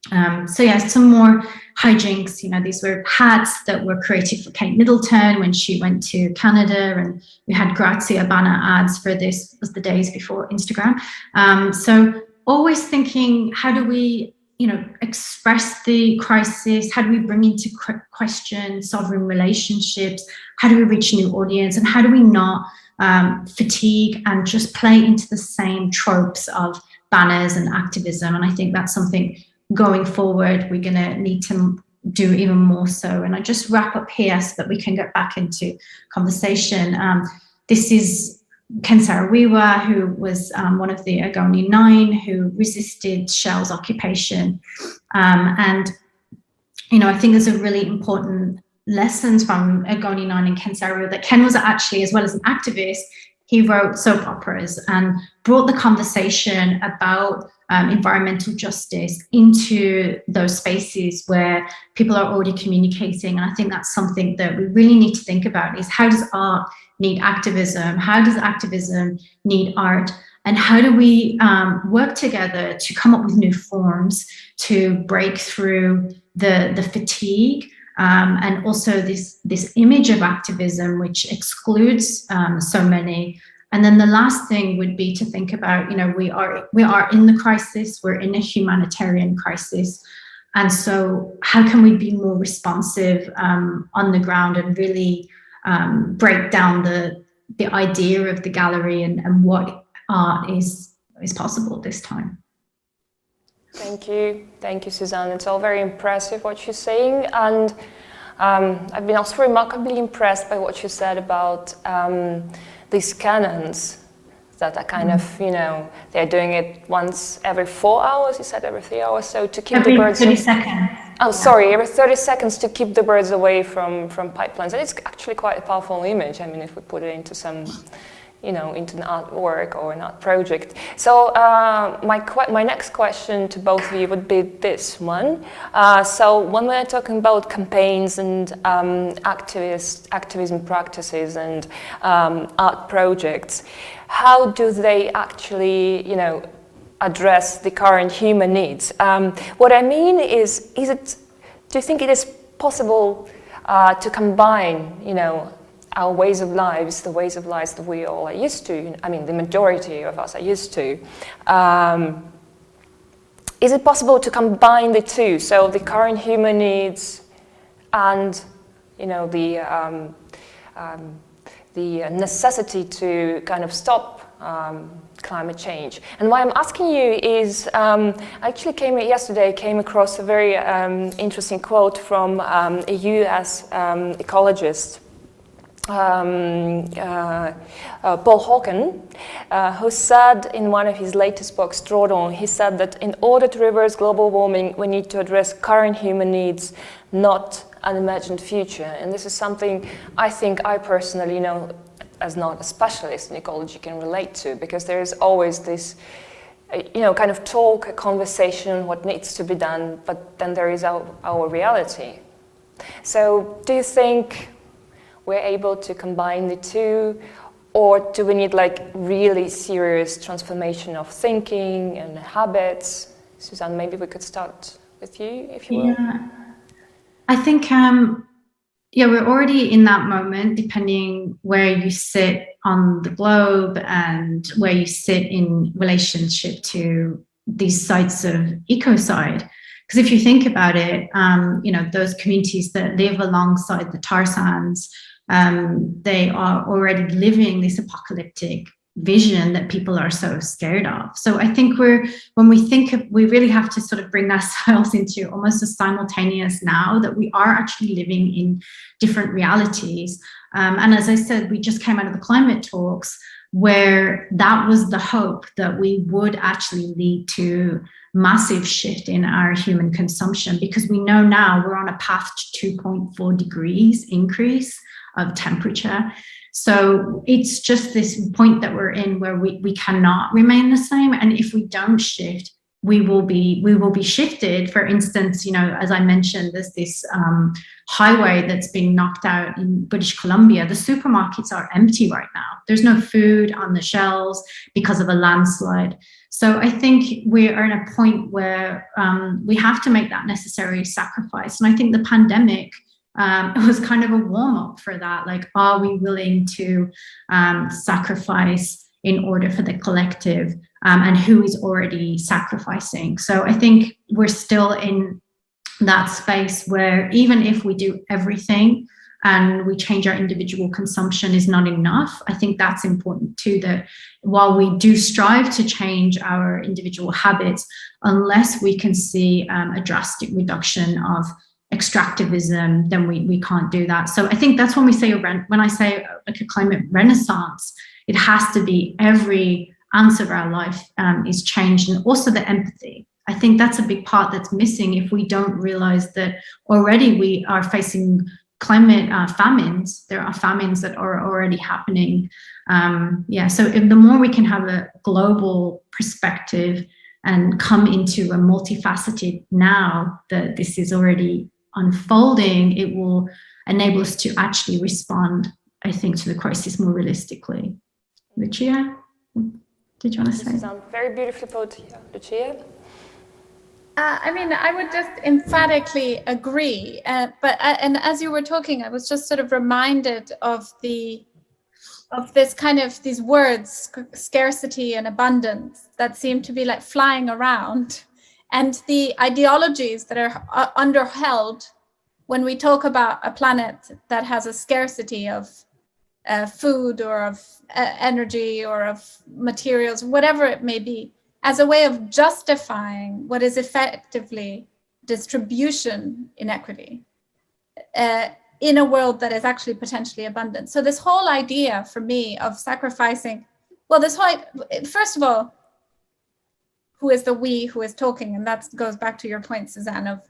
S3: Some more hijinks. These were hats that were created for Kate Middleton when she went to Canada, and we had Grazia banner ads for this. It was the days before Instagram. So always thinking, how do we express the crisis? How do we bring into question sovereign relationships? How do we reach a new audience? And how do we not fatigue and just play into the same tropes of banners and activism? And I think that's something going forward we're going to need to do even more so. And I just wrap up here so that we can get back into conversation. This is Ken Saro-Wiwa, who was one of the Ogoni 9 who resisted Shell's occupation. I think there's a really important lessons from Ogoni 9 and Ken Saro-Wiwa, that Ken was actually, as well as an activist, he wrote soap operas and brought the conversation about environmental justice into those spaces where people are already communicating. And I think that's something that we really need to think about, is how does art need activism? How does activism need art? And how do we work together to come up with new forms to break through the fatigue, and also this image of activism which excludes so many. And then the last thing would be to think about, we are in the crisis, we're in a humanitarian crisis. And so how can we be more responsive on the ground and really break down the idea of the gallery and what art is possible this time.
S1: Thank you, Suzanne. It's all very impressive what you're saying, and I've been also remarkably impressed by what you said about these cannons that are kind of, they're doing it once every 4 hours. You said every 3 hours, so to keep the birds.
S3: 30 seconds.
S1: Oh, sorry, every 30 seconds to keep the birds away from pipelines. And it's actually quite a powerful image. I mean, if we put it into some, into an artwork or an art project. So my next question to both of you would be this one. So when we're talking about campaigns and activism practices and art projects, how do they actually, address the current human needs? What I mean is do you think it is possible to combine, our ways of lives, the ways of lives that we all are used to, the majority of us are used to, is it possible to combine the two, so the current human needs and, the necessity to kind of stop climate change? And why I'm asking you is, I actually came across a very interesting quote from a US ecologist Paul Hawken, who said in one of his latest books, Drawdown, he said that in order to reverse global warming, we need to address current human needs, not an imagined future. And this is something I think I personally, as not a specialist in ecology, can relate to, because there is always this, kind of talk, a conversation, what needs to be done, but then there is our reality. So do you think we're able to combine the two, or do we need really serious transformation of thinking and habits? Suzanne, maybe we could start with you, if you will.
S3: Yeah, I think, we're already in that moment, depending where you sit on the globe and where you sit in relationship to these sites of ecocide. Because if you think about it, those communities that live alongside the tar sands, they are already living this apocalyptic vision that people are so scared of. So I think we really have to sort of bring ourselves into almost a simultaneous now that we are actually living in different realities. And as I said, we just came out of the climate talks where that was the hope, that we would actually lead to massive shift in our human consumption, because we know now we're on a path to 2.4 degrees increase of temperature. So it's just this point that we're in where we cannot remain the same. And if we don't shift, we will be shifted. For instance, as I mentioned, there's this highway that's been knocked out in British Columbia. The supermarkets are empty right now. There's no food on the shelves because of a landslide. So I think we are in a point where we have to make that necessary sacrifice. And I think the pandemic, it was kind of a warm-up for that. Are we willing to sacrifice in order for the collective, and who is already sacrificing? So I think we're still in that space where even if we do everything and we change our individual consumption is not enough. I think that's important too, that while we do strive to change our individual habits, unless we can see a drastic reduction of extractivism, then we can't do that. So I think that's when I say a climate renaissance, it has to be every ounce of our life is changed, and also the empathy. I think that's a big part that's missing if we don't realize that already we are facing climate famines. There are famines that are already happening. So if the more we can have a global perspective and come into a multifaceted now that this is already unfolding, it will enable us to actually respond, I think, to the crisis more realistically. Lucia, did you want to say?
S1: This sounds very beautifully put, Lucia.
S2: I would just emphatically agree. And as you were talking, I was just sort of reminded of this kind of these words, scarcity and abundance, that seem to be flying around, and the ideologies that are underheld when we talk about a planet that has a scarcity of food or of energy or of materials, whatever it may be, as a way of justifying what is effectively distribution inequity in a world that is actually potentially abundant. So this whole idea for me of sacrificing, first of all, who is the we who is talking? And that goes back to your point, Suzanne, of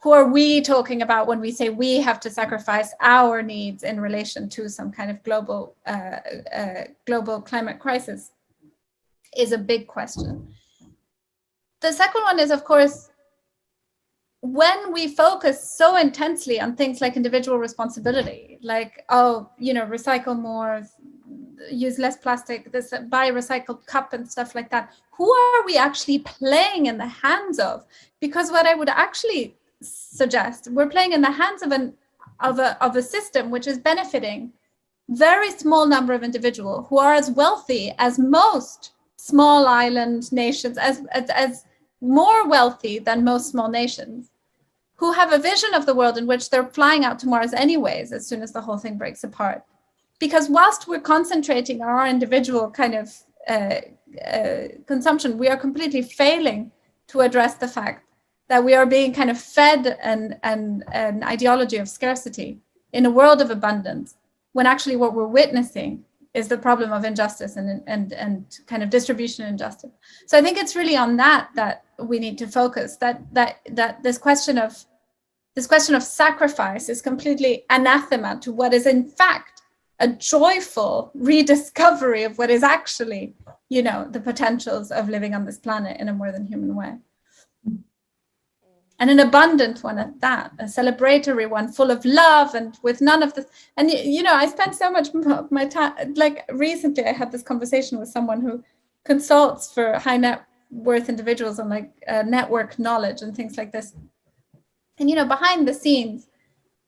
S2: who are we talking about when we say we have to sacrifice our needs in relation to some kind of global climate crisis, is a big question. The second one is, of course, when we focus so intensely on things like individual responsibility, recycle more, use less plastic, buy a recycled cup and stuff like that, who are we actually playing in the hands of? Because what I would actually suggest, we're playing in the hands of a system which is benefiting very small number of individuals who are as wealthy as most small island nations, as more wealthy than most small nations, who have a vision of the world in which they're flying out to Mars anyways as soon as the whole thing breaks apart. Because whilst we're concentrating on our individual kind of consumption, we are completely failing to address the fact that we are being kind of fed an ideology of scarcity in a world of abundance, when actually what we're witnessing is the problem of injustice and kind of distribution injustice. So I think it's really on that we need to focus, that this question of sacrifice is completely anathema to what is in fact a joyful rediscovery of what is actually, you know, the potentials of living on this planet in a more than human way. And an abundant one at that, a celebratory one, full of love and with none of the, and you know, I spent so much of my time, like recently I had this conversation with someone who consults for high net worth individuals on like network knowledge and things like this. And, you know, behind the scenes,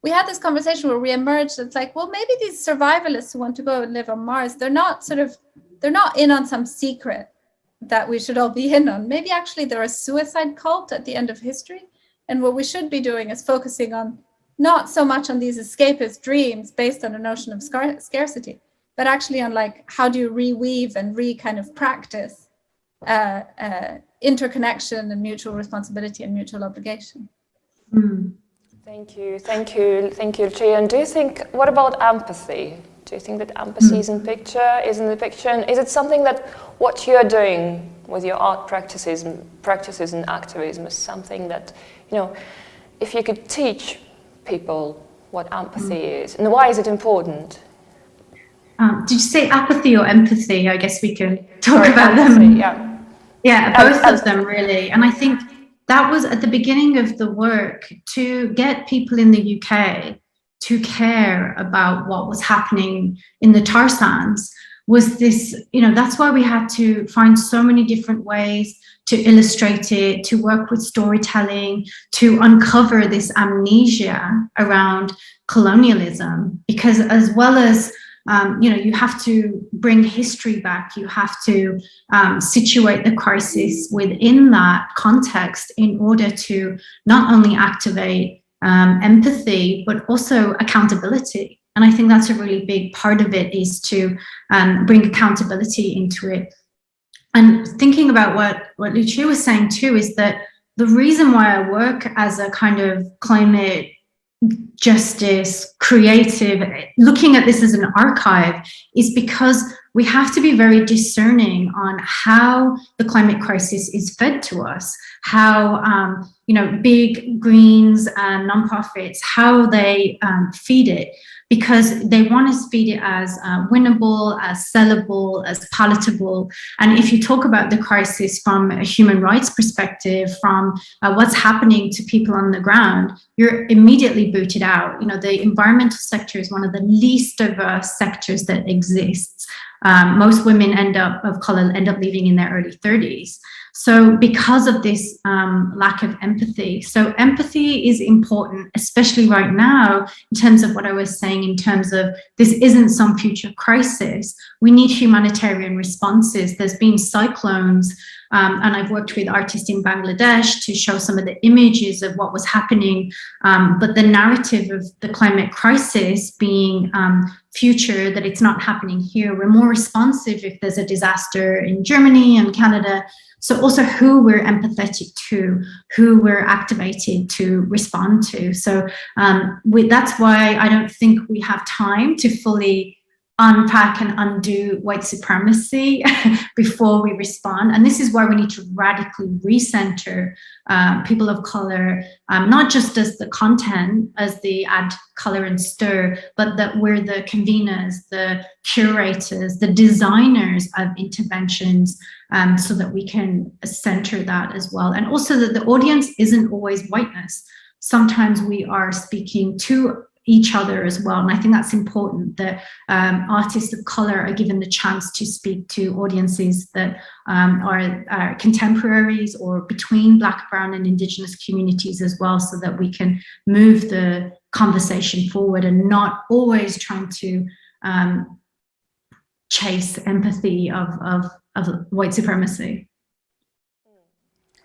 S2: we had this conversation where we emerged, it's like, well, maybe these survivalists who want to go and live on Mars, they're not in on some secret that we should all be in on. Maybe actually they're a suicide cult at the end of history. And what we should be doing is focusing on not so much on these escapist dreams based on a notion of scarcity, but actually on like, how do you reweave and kind of practice interconnection and mutual responsibility and mutual obligation.
S3: Mm.
S1: Thank you, Lucia. And do you think, what about empathy? Do you think that empathy is in the picture? And is it something that what you're doing with your art practices and activism is something that, you know, if you could teach people what empathy is, and why is it important?
S3: Did you say apathy or empathy? I guess we can talk about
S1: empathy,
S3: them.
S1: Yeah,
S3: yeah, both of them really. And I think that was at the beginning of the work, to get people in the UK to care about what was happening in the tar sands, was this, you know, that's why we had to find so many different ways to illustrate it, to work with storytelling, to uncover this amnesia around colonialism, because as well as you know, you have to bring history back. You have to situate the crisis within that context in order to not only activate empathy, but also accountability. And I think that's a really big part of it, is to bring accountability into it. And thinking about what Lucia was saying too, is that the reason why I work as a kind of climate justice creative, looking at this as an archive, is because we have to be very discerning on how the climate crisis is fed to us, how you know, big greens and nonprofits, how they feed it, because they want to feed it as winnable, as sellable, as palatable. And if you talk about the crisis from a human rights perspective, from what's happening to people on the ground, you're immediately booted out. You know, the environmental sector is one of the least diverse sectors that exists. Most women of color end up leaving in their early 30s. So because of this lack of empathy. So empathy is important, especially right now, in terms of what I was saying, in terms of this isn't some future crisis. We need humanitarian responses. There's been cyclones, and I've worked with artists in Bangladesh to show some of the images of what was happening. But the narrative of the climate crisis being future, that it's not happening here. We're more responsive if there's a disaster in Germany and Canada. So also who we're empathetic to, who we're activated to respond to. So that's why I don't think we have time to fully unpack and undo white supremacy before we respond. And this is why we need to radically recenter people of color, not just as the content, as the add color and stir, but that we're the conveners, the curators, the designers of interventions, so that we can center that as well. And also that the audience isn't always whiteness. Sometimes we are speaking to each other as well. And I think that's important, that artists of color are given the chance to speak to audiences that are contemporaries or between Black, Brown and Indigenous communities as well, so that we can move the conversation forward and not always trying to chase empathy of white supremacy.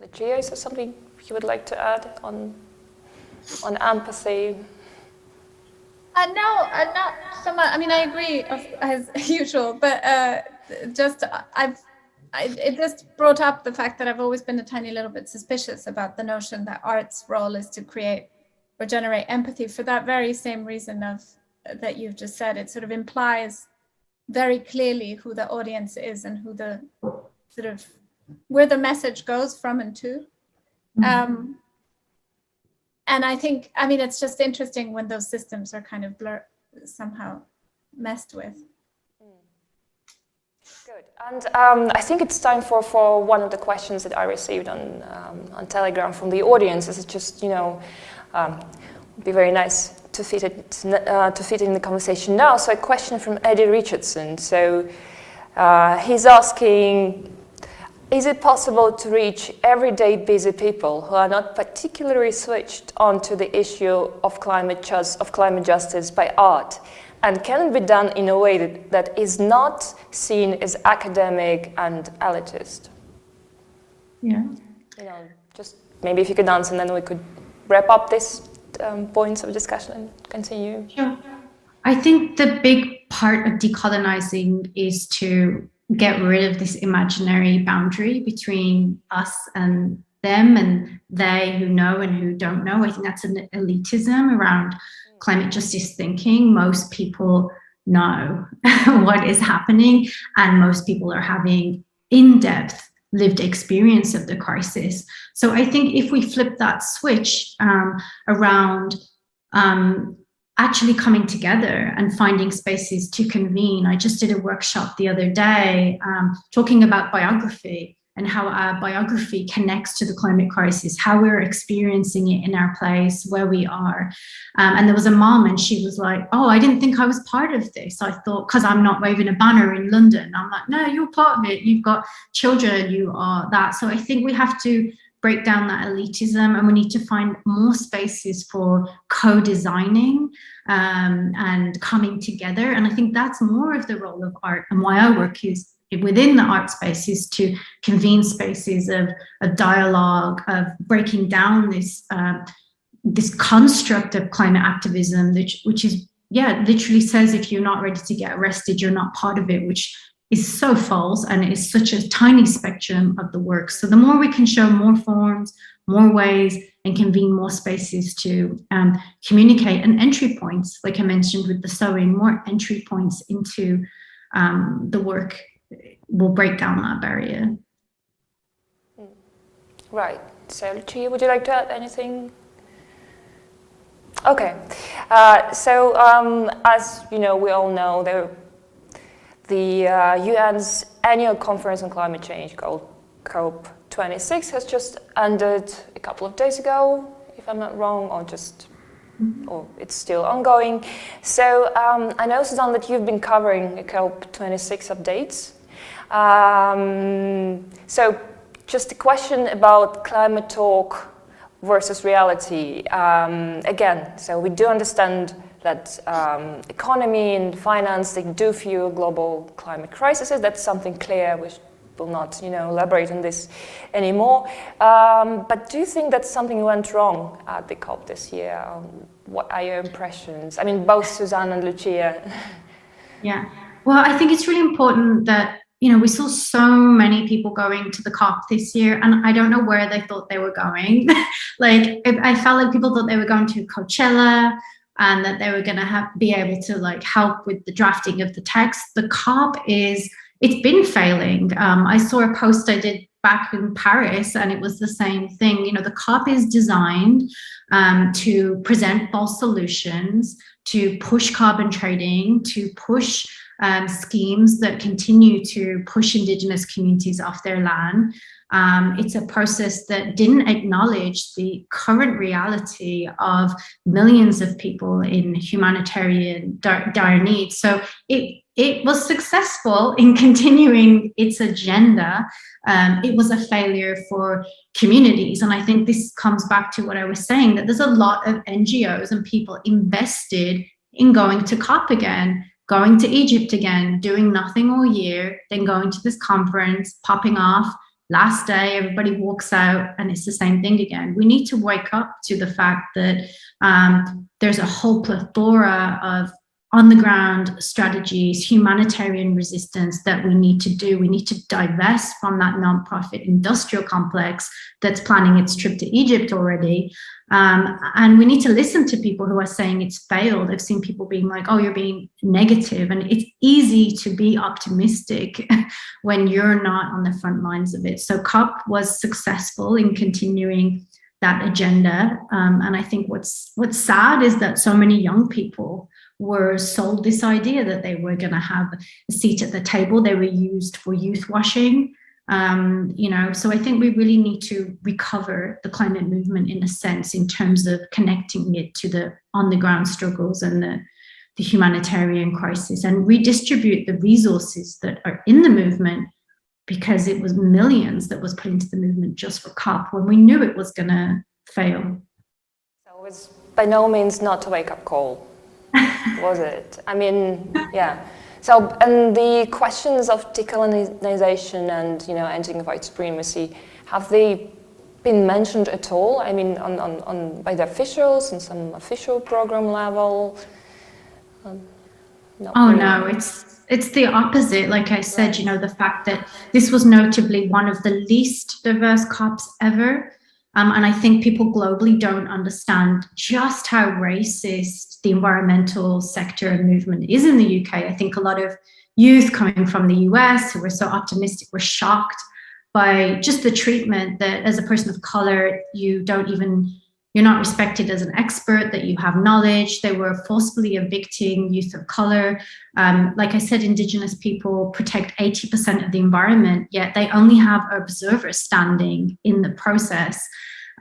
S1: Lucia, is there something you would like to add on empathy?
S2: No, not so much. I mean, I agree as usual, but it just brought up the fact that I've always been a tiny little bit suspicious about the notion that art's role is to create or generate empathy for that very same reason that you've just said. It sort of implies very clearly who the audience is and who the sort of where the message goes from and to. And I think, I mean, it's just interesting when those systems are kind of somehow messed with.
S1: Good. And I think it's time for one of the questions that I received on Telegram from the audience. Is it just, would be very nice to fit it in the conversation now. So a question from Eddie Richardson. So he's asking, is it possible to reach everyday busy people who are not particularly switched on to the issue of climate justice by art? And can it be done in a way that is not seen as academic and elitist?
S3: Yeah.
S1: Just maybe if you could answer, and then we could wrap up this points of discussion and continue.
S3: Sure. I think the big part of decolonizing is to get rid of this imaginary boundary between us and them and they who know and who don't know. I think that's an elitism around climate justice thinking. Most people know what is happening, and most people are having in-depth lived experience of the crisis. So I think if we flip that switch around actually coming together and finding spaces to convene. I just did a workshop the other day talking about biography and how our biography connects to the climate crisis, how we're experiencing it in our place, where we are. And there was a mom and she was like, oh, I didn't think I was part of this. I thought, because I'm not waving a banner in London. I'm like, no, you're part of it. You've got children, you are that. So I think we have to break down that elitism, and we need to find more spaces for co-designing and coming together. And I think that's more of the role of art, and why I work is within the art spaces to convene spaces of dialogue, of breaking down this this construct of climate activism, which is, literally says if you're not ready to get arrested, you're not part of it, which is so false, and it is such a tiny spectrum of the work. So the more we can show more forms, more ways, and convene more spaces to communicate, and entry points, like I mentioned with the sewing, more entry points into the work will break down that barrier.
S1: Right. So, Lucia, would you like to add anything? Okay. So, as you know, we all know, the UN's annual conference on climate change called COP26 has just ended a couple of days ago, if I'm not wrong, or it's still ongoing. So I know, Suzanne, that you've been covering the COP26 updates. So just a question about climate talk versus reality. Again, so we do understand that economy and finance, they do fuel global climate crises. That's something clear. We will not, elaborate on this anymore. But do you think that something went wrong at the COP this year? What are your impressions? I mean, both Suzanne and Lucia.
S3: Yeah. Well, I think it's really important that, we saw so many people going to the COP this year, and I don't know where they thought they were going. I felt like people thought they were going to Coachella, and that they were going to be able to help with the drafting of the text. The COP it's been failing. I saw a post I did back in Paris, and it was the same thing. The COP is designed to present false solutions, to push carbon trading, to push schemes that continue to push Indigenous communities off their land. It's a process that didn't acknowledge the current reality of millions of people in humanitarian dire need. So it was successful in continuing its agenda. It was a failure for communities. And I think this comes back to what I was saying, that there's a lot of NGOs and people invested in going to COP again, going to Egypt again, doing nothing all year, then going to this conference, popping off. Last day, everybody walks out, and it's the same thing again. We need to wake up to the fact that there's a whole plethora of on the ground strategies, humanitarian resistance that we need to do. We need to divest from that nonprofit industrial complex that's planning its trip to Egypt already. And we need to listen to people who are saying it's failed. I've seen people being like, oh, you're being negative. And it's easy to be optimistic when you're not on the front lines of it. So COP was successful in continuing that agenda. And I think what's sad is that so many young people were sold this idea that they were going to have a seat at the table. They were used for youth washing. So I think we really need to recover the climate movement in a sense, in terms of connecting it to the on the ground struggles and the humanitarian crisis, and redistribute the resources that are in the movement, because it was millions that was put into the movement just for COP when we knew it was going to fail.
S1: So it was by no means not a wake-up call, was it? I mean, yeah. So, and the questions of decolonization and, ending of white supremacy, have they been mentioned at all? I mean, on by the officials, in some official program level?
S3: No, it's the opposite. Like I said, the fact that this was notably one of the least diverse COPs ever. And I think people globally don't understand just how racist the environmental sector and movement is in the UK. I think a lot of youth coming from the US who were so optimistic were shocked by just the treatment that as a person of color, you're not respected as an expert, that you have knowledge. They were forcefully evicting youth of color. Like I said, Indigenous people protect 80% of the environment, yet they only have observers standing in the process.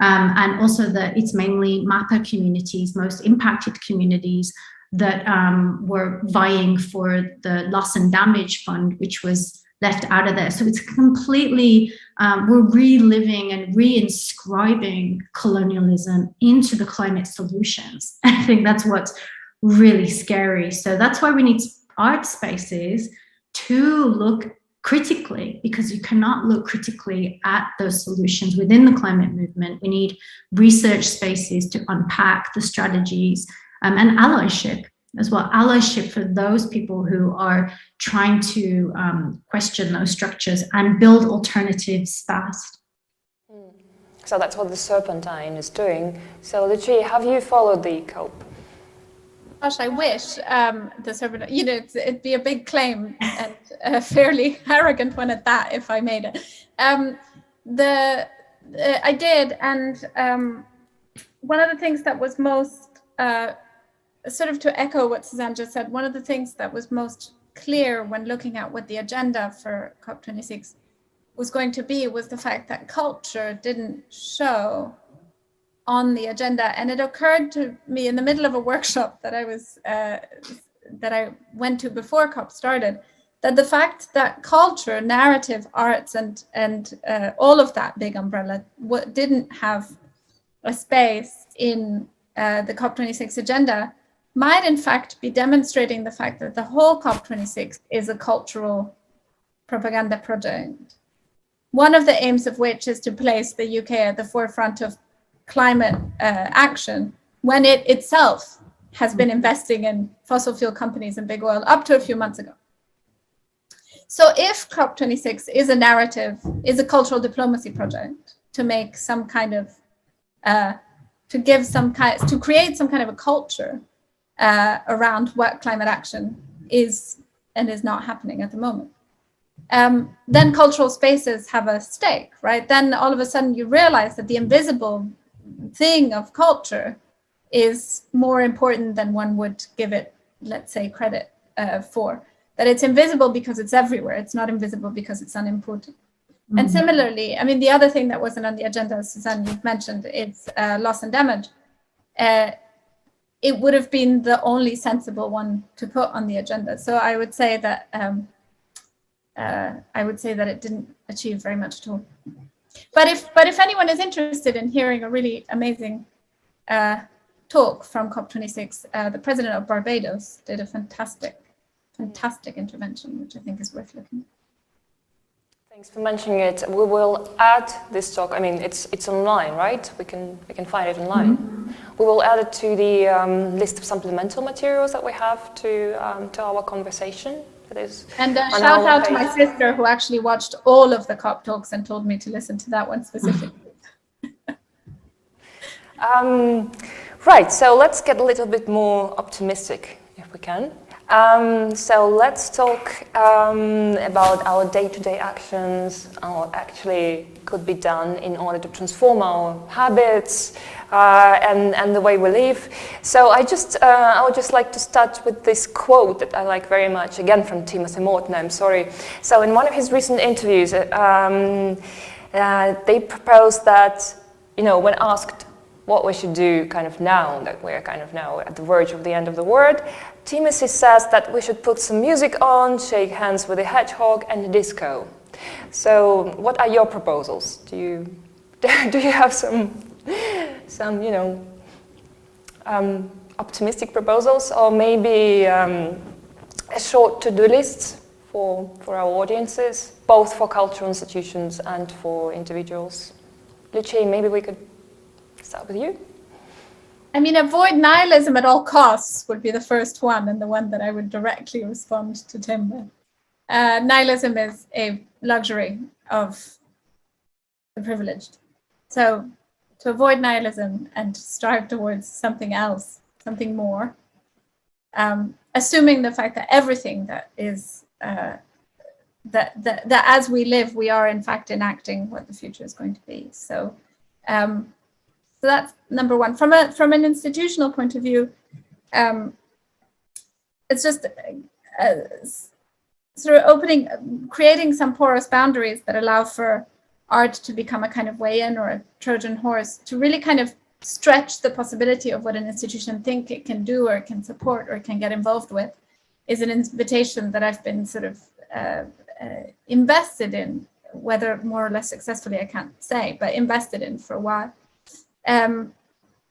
S3: And also that it's mainly MAPA communities, most impacted communities, that were vying for the loss and damage fund, which was left out of there. So it's completely, we're reliving and reinscribing colonialism into the climate solutions. I think that's what's really scary. So that's why we need art spaces to look critically, because you cannot look critically at those solutions within the climate movement. We need research spaces to unpack the strategies, and allyship as well. Allyship for those people who are trying to question those structures and build alternatives fast.
S1: So that's what the Serpentine is doing. So Lucia, have you followed the COP?
S2: Gosh, I wish the Serpentine, it'd be a big claim and a fairly arrogant one at that if I made it. I did, and one of the things that was most, sort of to echo what Suzanne just said, one of the things that was most clear when looking at what the agenda for COP26 was going to be was the fact that culture didn't show on the agenda. And it occurred to me in the middle of a workshop that I went to before COP started, that the fact that culture, narrative, arts, and all of that big umbrella didn't have a space in the COP26 agenda might in fact be demonstrating the fact that the whole COP26 is a cultural propaganda project. One of the aims of which is to place the UK at the forefront of climate action, when it itself has been investing in fossil fuel companies and big oil up to a few months ago. So if COP26 is a narrative, is a cultural diplomacy project to make some kind of, to create some kind of a culture around what climate action is and is not happening at the moment, then cultural spaces have a stake, right? Then all of a sudden you realize that the invisible thing of culture is more important than one would give it, let's say, credit for. That it's invisible because it's everywhere. It's not invisible because it's unimportant. Mm-hmm. And similarly, I mean, the other thing that wasn't on the agenda, Suzanne, you've mentioned, it's loss and damage. It would have been the only sensible one to put on the agenda. So I would say that it didn't achieve very much at all. But if anyone is interested in hearing a really amazing talk from COP26, the president of Barbados did a fantastic intervention, which I think is worth looking at.
S1: Thanks for mentioning it. We will add this talk. I mean, it's online, right? We can find it online. We will add it to the list of supplemental materials that we have to our conversation.
S2: And shout out to my sister who actually watched all of the COP talks and told me to listen to that one specifically.
S1: Right, so let's get a little bit more optimistic if we can. So let's talk about our day-to-day actions, what actually could be done in order to transform our habits and the way we live. So I would just like to start with this quote that I like very much, again from Timothy Morton, I'm sorry. So in one of his recent interviews, they proposed that, when asked what we should do kind of now, that we're kind of now at the verge of the end of the world, Timothy says that we should put some music on, shake hands with a hedgehog and a disco. So what are your proposals? Do you have some optimistic proposals, or maybe a short to-do list for our audiences, both for cultural institutions and for individuals? Lucia, maybe we could start with you.
S2: I mean, avoid nihilism at all costs would be the first one, and the one that I would directly respond to Tim with. Nihilism is a luxury of the privileged. So to avoid nihilism and strive towards something else, something more, assuming the fact that everything that is, that as we live, we are in fact enacting what the future is going to be. So that's number one. From an institutional point of view, it's just sort of creating some porous boundaries that allow for art to become a kind of way-in or a Trojan horse, to really kind of stretch the possibility of what an institution think it can do or can support or can get involved with, is an invitation that I've been sort of invested in, whether more or less successfully, I can't say, but invested in for a while.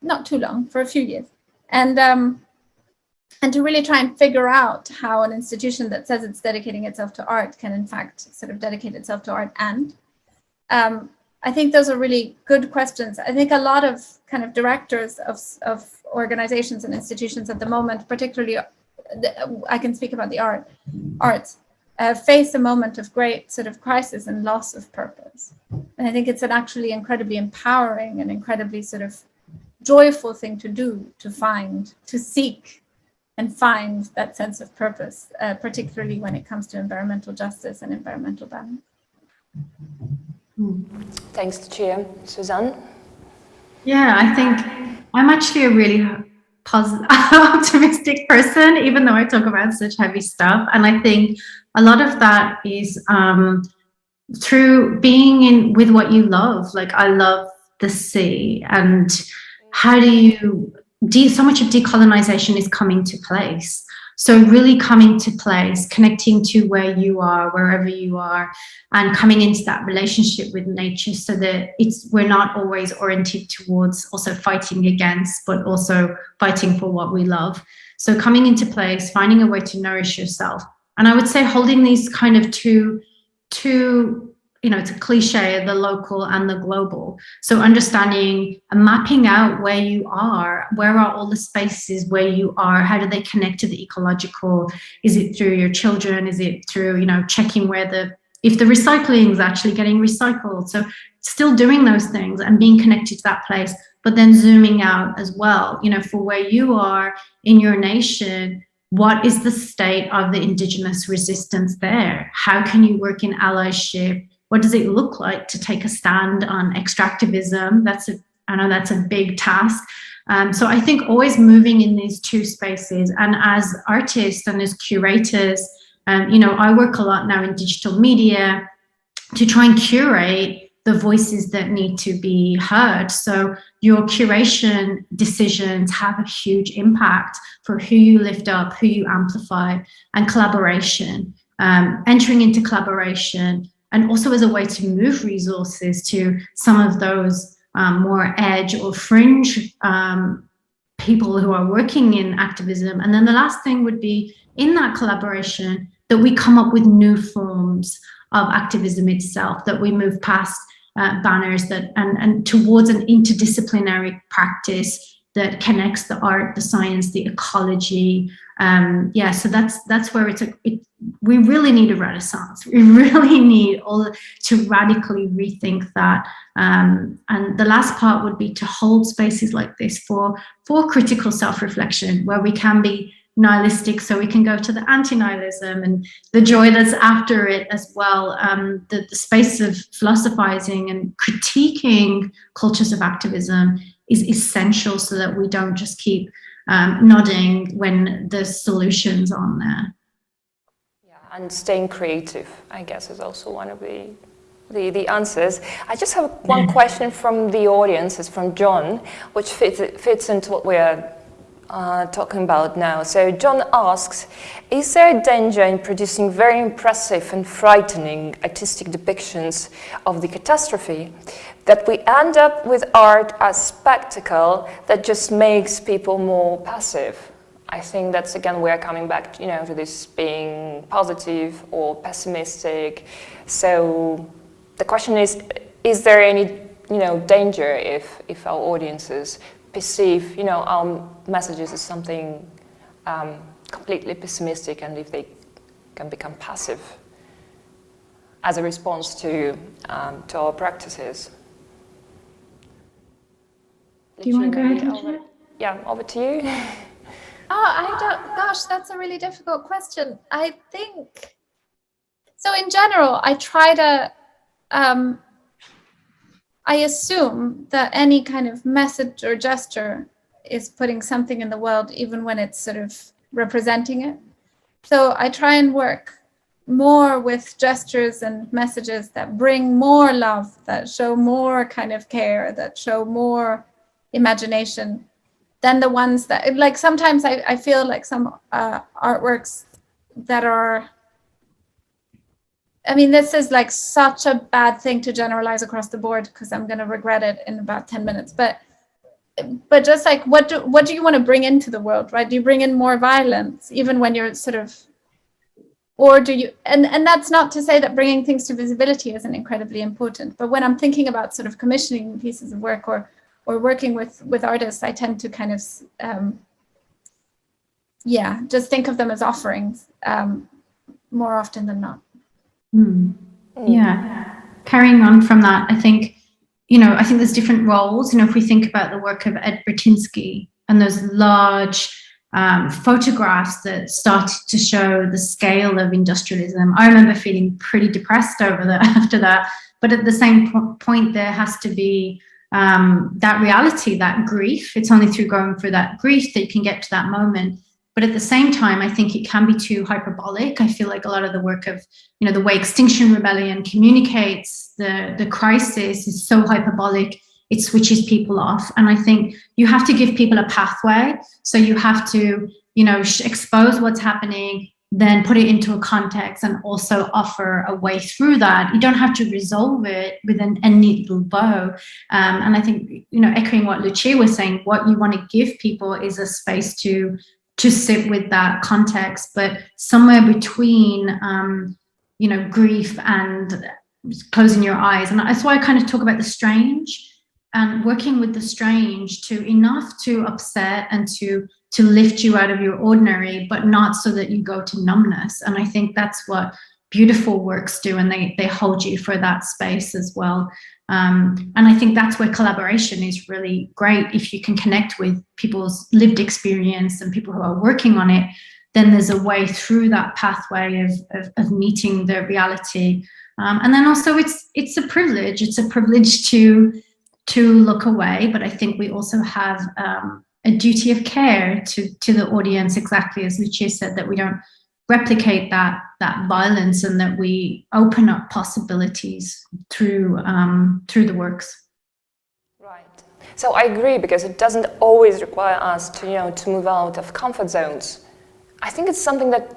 S2: Not too long, for a few years, and to really try and figure out how an institution that says it's dedicating itself to art can in fact sort of dedicate itself to art. And I think those are really good questions. I think a lot of kind of directors of organizations and institutions at the moment, particularly I can speak about the arts, face a moment of great sort of crisis and loss of purpose. And I think it's an actually incredibly empowering and incredibly sort of joyful thing to do, to seek and find that sense of purpose, particularly when it comes to environmental justice and environmental balance.
S1: Thanks, Lucia. Suzanne?
S3: Yeah, I think I'm actually a really positive, optimistic person, even though I talk about such heavy stuff. And I think a lot of that is through being in with what you love. Like, I love the sea, and how do you so much of decolonization is coming to place. So really coming to place, connecting to where you are, wherever you are, and coming into that relationship with nature, so that we're not always oriented towards also fighting against, but also fighting for what we love. So coming into place, finding a way to nourish yourself. And I would say holding these kind of two, it's a cliche, the local and the global. So understanding and mapping out where you are, where are all the spaces where you are, how do they connect to the ecological? Is it through your children? Is it through, checking if the recycling is actually getting recycled? So still doing those things and being connected to that place, but then zooming out as well, for where you are in your nation. What is the state of the indigenous resistance there? How can you work in allyship? What does it look like to take a stand on extractivism? I know that's a big task. So I think always moving in these two spaces, and as artists and as curators, I work a lot now in digital media to try and curate the voices that need to be heard. So your curation decisions have a huge impact for who you lift up, who you amplify, and collaboration, entering into collaboration, and also as a way to move resources to some of those more edge or fringe people who are working in activism. And then the last thing would be, in that collaboration, that we come up with new forms activism itself, that we move past banners and towards an interdisciplinary practice that connects the art, the science, the ecology. So that's where we really need a renaissance. We really need to radically rethink that. And the last part would be to hold spaces like this for critical self-reflection, where we can be nihilistic, so we can go to the anti-nihilism and the joy that's after it as well. The space of philosophizing and critiquing cultures of activism is essential, so that we don't just keep nodding when the solutions aren't there.
S1: Yeah, and staying creative, I guess, is also one of the answers. I just have one question from the audience. It's from John, which fits into what we're talking about now. So John asks, is there a danger in producing very impressive and frightening artistic depictions of the catastrophe, that we end up with art as spectacle that just makes people more passive? I think that's, again, we're coming back, to this being positive or pessimistic. So the question is there any, danger if our audiences perceive, our messages as something completely pessimistic, and if they can become passive as a response to our practices?
S3: Do you want to go ahead, Lucia?
S1: Yeah, over to you.
S2: Gosh, that's a really difficult question. I think, so in general, I try to, I assume that any kind of message or gesture is putting something in the world, even when it's sort of representing it. So I try and work more with gestures and messages that bring more love, that show more kind of care, that show more imagination, than the ones that, like, sometimes I feel like some artworks that are, I mean, this is like such a bad thing to generalize across the board, because I'm going to regret it in about 10 minutes. But just like, what do you want to bring into the world, right? Do you bring in more violence, even when you're sort of, or do you, and that's not to say that bringing things to visibility isn't incredibly important. But when I'm thinking about sort of commissioning pieces of work or working with artists, I tend to kind of, just think of them as offerings more often than not.
S3: Yeah, carrying on from that, I think there's different roles. If we think about the work of Ed Bratinsky and those large photographs that started to show the scale of industrialism, I remember feeling pretty depressed after that. But at the same point, there has to be that reality, that grief. It's only through going through that grief that you can get to that moment. But at the same time, I think it can be too hyperbolic. I feel like a lot of the work of, the way Extinction Rebellion communicates the crisis is so hyperbolic, it switches people off. And I think you have to give people a pathway. So you have to, expose what's happening, then put it into a context, and also offer a way through that. You don't have to resolve it with a neat little bow. And I think, echoing what Lucia was saying, what you want to give people is a space to sit with that context, but somewhere between, grief and closing your eyes. And that's why I kind of talk about the strange and working with the strange to enough to upset and to lift you out of your ordinary, but not so that you go to numbness. And I think that's what beautiful works do, and they hold you for that space as well. And I think that's where collaboration is really great. If you can connect with people's lived experience and people who are working on it, then there's a way through that pathway of meeting the reality. And then also it's a privilege. It's a privilege to look away, but I think we also have a duty of care to the audience, exactly as Lucia said, that we don't replicate that violence, and that we open up possibilities through the works.
S1: Right. So I agree, because it doesn't always require us to move out of comfort zones. I think it's something that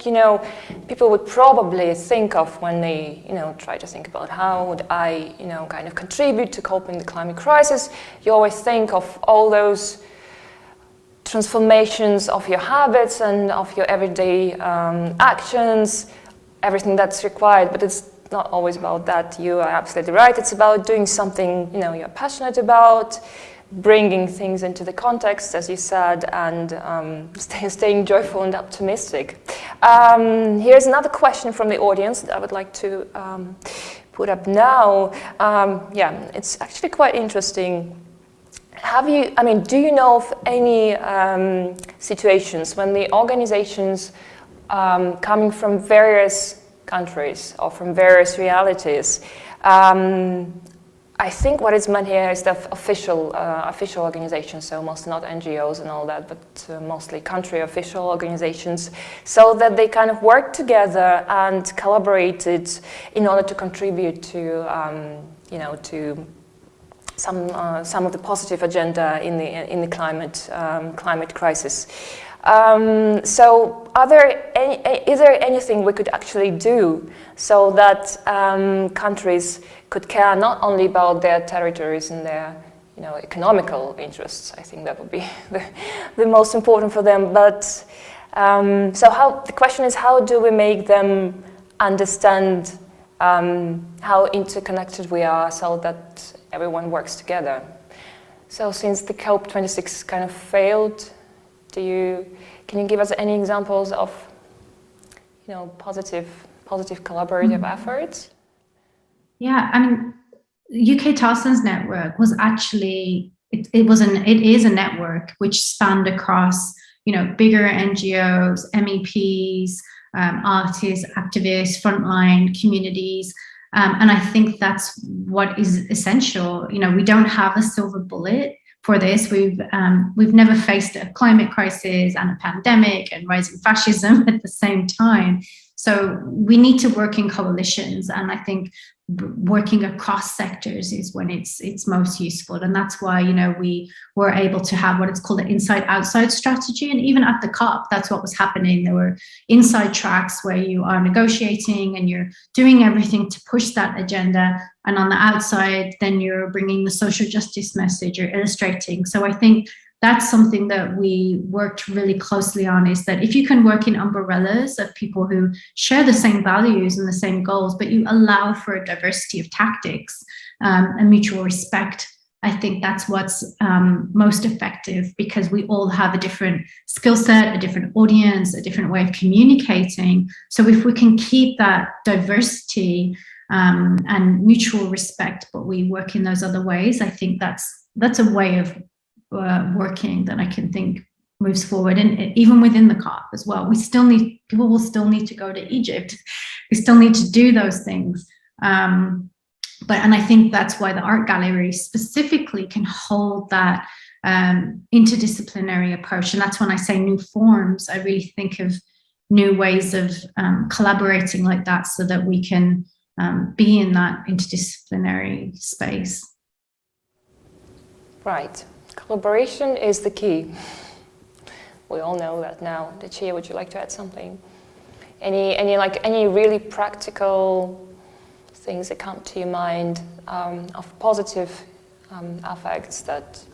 S1: people would probably think of when they try to think about how would I kind of contribute to coping the climate crisis. You always think of all those transformations of your habits and of your everyday actions, everything that's required, but it's not always about that. You are absolutely right. It's about doing something, you know, you're passionate about, bringing things into the context, as you said, and staying joyful and optimistic. Here's another question from the audience that I would like to put up now. Yeah, it's actually quite interesting. Do you know of any situations when the organizations coming from various countries or from various realities, I think what is meant here is the official organizations, so mostly not NGOs and all that, but mostly country official organizations, so that they kind of work together and collaborated in order to contribute to, to some of the positive agenda in the climate crisis. So, is there anything we could actually do so that countries could care not only about their territories and their, economical interests? I think that would be the most important for them. But the question is, how do we make them understand how interconnected we are, so that everyone works together? So, since the COP26 kind of failed, can you give us any examples of, positive collaborative efforts?
S3: Yeah, UK Tarson's network was actually it is a network which spanned across bigger NGOs, MEPs, artists, activists, frontline communities, and I think that's what is essential. We don't have a silver bullet for this. We've never faced a climate crisis and a pandemic and rising fascism at the same time. So we need to work in coalitions, and I think working across sectors is when it's most useful. And that's why we were able to have what it's called an inside-outside strategy. And even at the COP, that's what was happening. There were inside tracks where you are negotiating and you're doing everything to push that agenda. And on the outside, then you're bringing the social justice message, you're illustrating. So I think that's something that we worked really closely on, is that if you can work in umbrellas of people who share the same values and the same goals, but you allow for a diversity of tactics and mutual respect, I think that's what's most effective, because we all have a different skill set, a different audience, a different way of communicating. So if we can keep that diversity and mutual respect, but we work in those other ways, I think that's a way of working that I can think moves forward. And even within the COP as well, people will still need to go to Egypt. We still need to do those things. And I think that's why the art gallery specifically can hold that interdisciplinary approach. And that's when I say new forms, I really think of new ways of collaborating like that, so that we can be in that interdisciplinary space.
S1: Right. Collaboration is the key. We all know that now. Lucia, would you like to add something? Any really practical things that come to your mind of positive effects that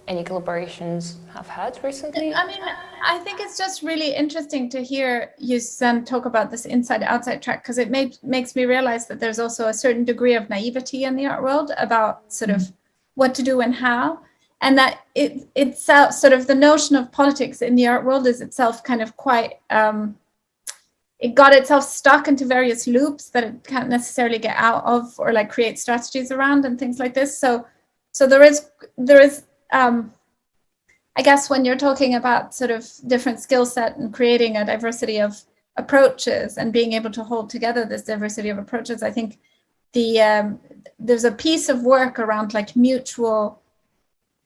S1: any collaborations have had recently?
S2: I think it's just really interesting to hear you, Suzanne, talk about this inside-outside track, because it makes me realize that there's also a certain degree of naivety in the art world about sort of what to do and how, and that it's sort of the notion of politics in the art world is itself kind of quite, it got itself stuck into various loops that it can't necessarily get out of, or like create strategies around and things like this. So there is I guess when you're talking about sort of different skill set and creating a diversity of approaches and being able to hold together this diversity of approaches, I think there's a piece of work around like mutual,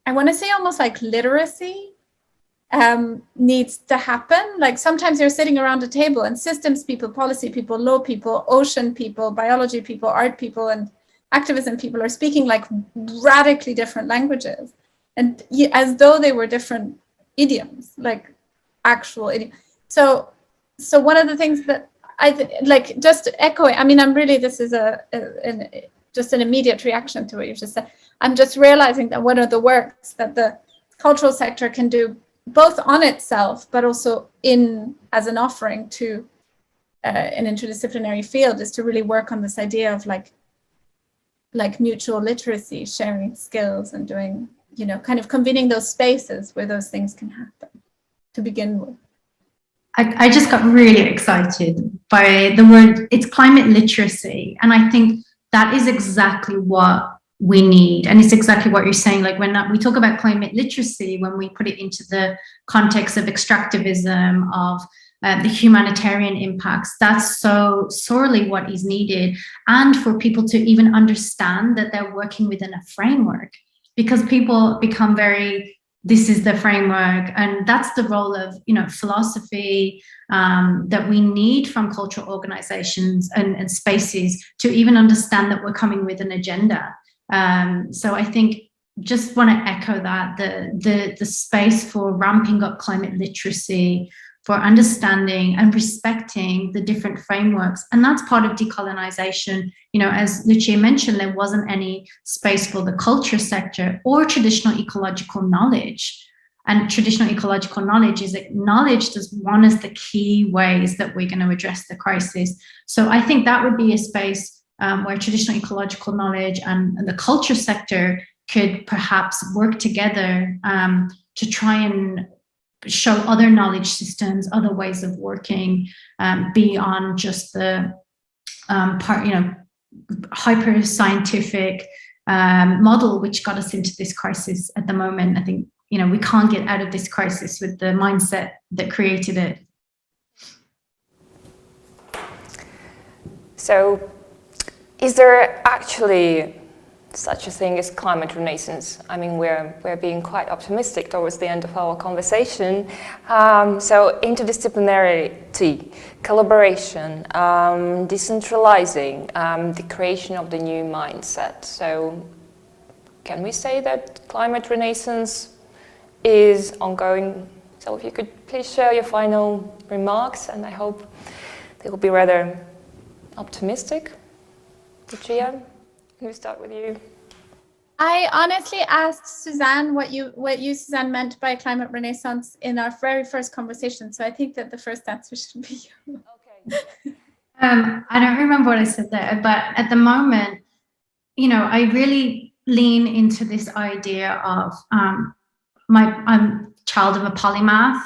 S2: I want to say almost like literacy needs to happen. Like sometimes you're sitting around a table and systems people, policy people, law people, ocean people, biology people, art people, and activism people are speaking like radically different languages, and as though they were different idioms, like actual idioms. So one of the things that like just echoing, this is just an immediate reaction to what you just said. I'm just realizing that one of the works that the cultural sector can do, both on itself, but also as an offering to an interdisciplinary field is to really work on this idea of like mutual literacy, sharing skills, and doing, you know, kind of convening those spaces where those things can happen to begin with.
S3: I just got really excited by the word, it's climate literacy. And I think that is exactly what we need. And it's exactly what you're saying. Like when we talk about climate literacy, when we put it into the context of extractivism, of the humanitarian impacts, that's so sorely what is needed. And for people to even understand that they're working within a framework, because people become very, this is the framework, and that's the role of, you know, philosophy that we need from cultural organizations and spaces to even understand that we're coming with an agenda. So I think just want to echo that the space for ramping up climate literacy, for understanding and respecting the different frameworks. And that's part of decolonization. You know, as Lucia mentioned, there wasn't any space for the culture sector or traditional ecological knowledge. And traditional ecological knowledge is acknowledged as one of the key ways that we're going to address the crisis. So I think that would be a space where traditional ecological knowledge and the culture sector could perhaps work together to try and show other knowledge systems, other ways of working beyond just the hyper scientific model which got us into this crisis at the moment. I think, you know, we can't get out of this crisis with the mindset that created it.
S1: So, is there actually such a thing as climate renaissance? I mean, we're being quite optimistic towards the end of our conversation. So interdisciplinarity, collaboration, decentralizing, the creation of the new mindset. So can we say that climate renaissance is ongoing? So if you could please share your final remarks, and I hope they will be rather optimistic. Lucia? Can we start with you?
S2: I honestly asked Suzanne what you Suzanne meant by climate renaissance in our very first conversation. So I think that the first answer should be you.
S1: Okay.
S3: I don't remember what I said there, but at the moment, you know, I really lean into this idea of I'm a child of a polymath,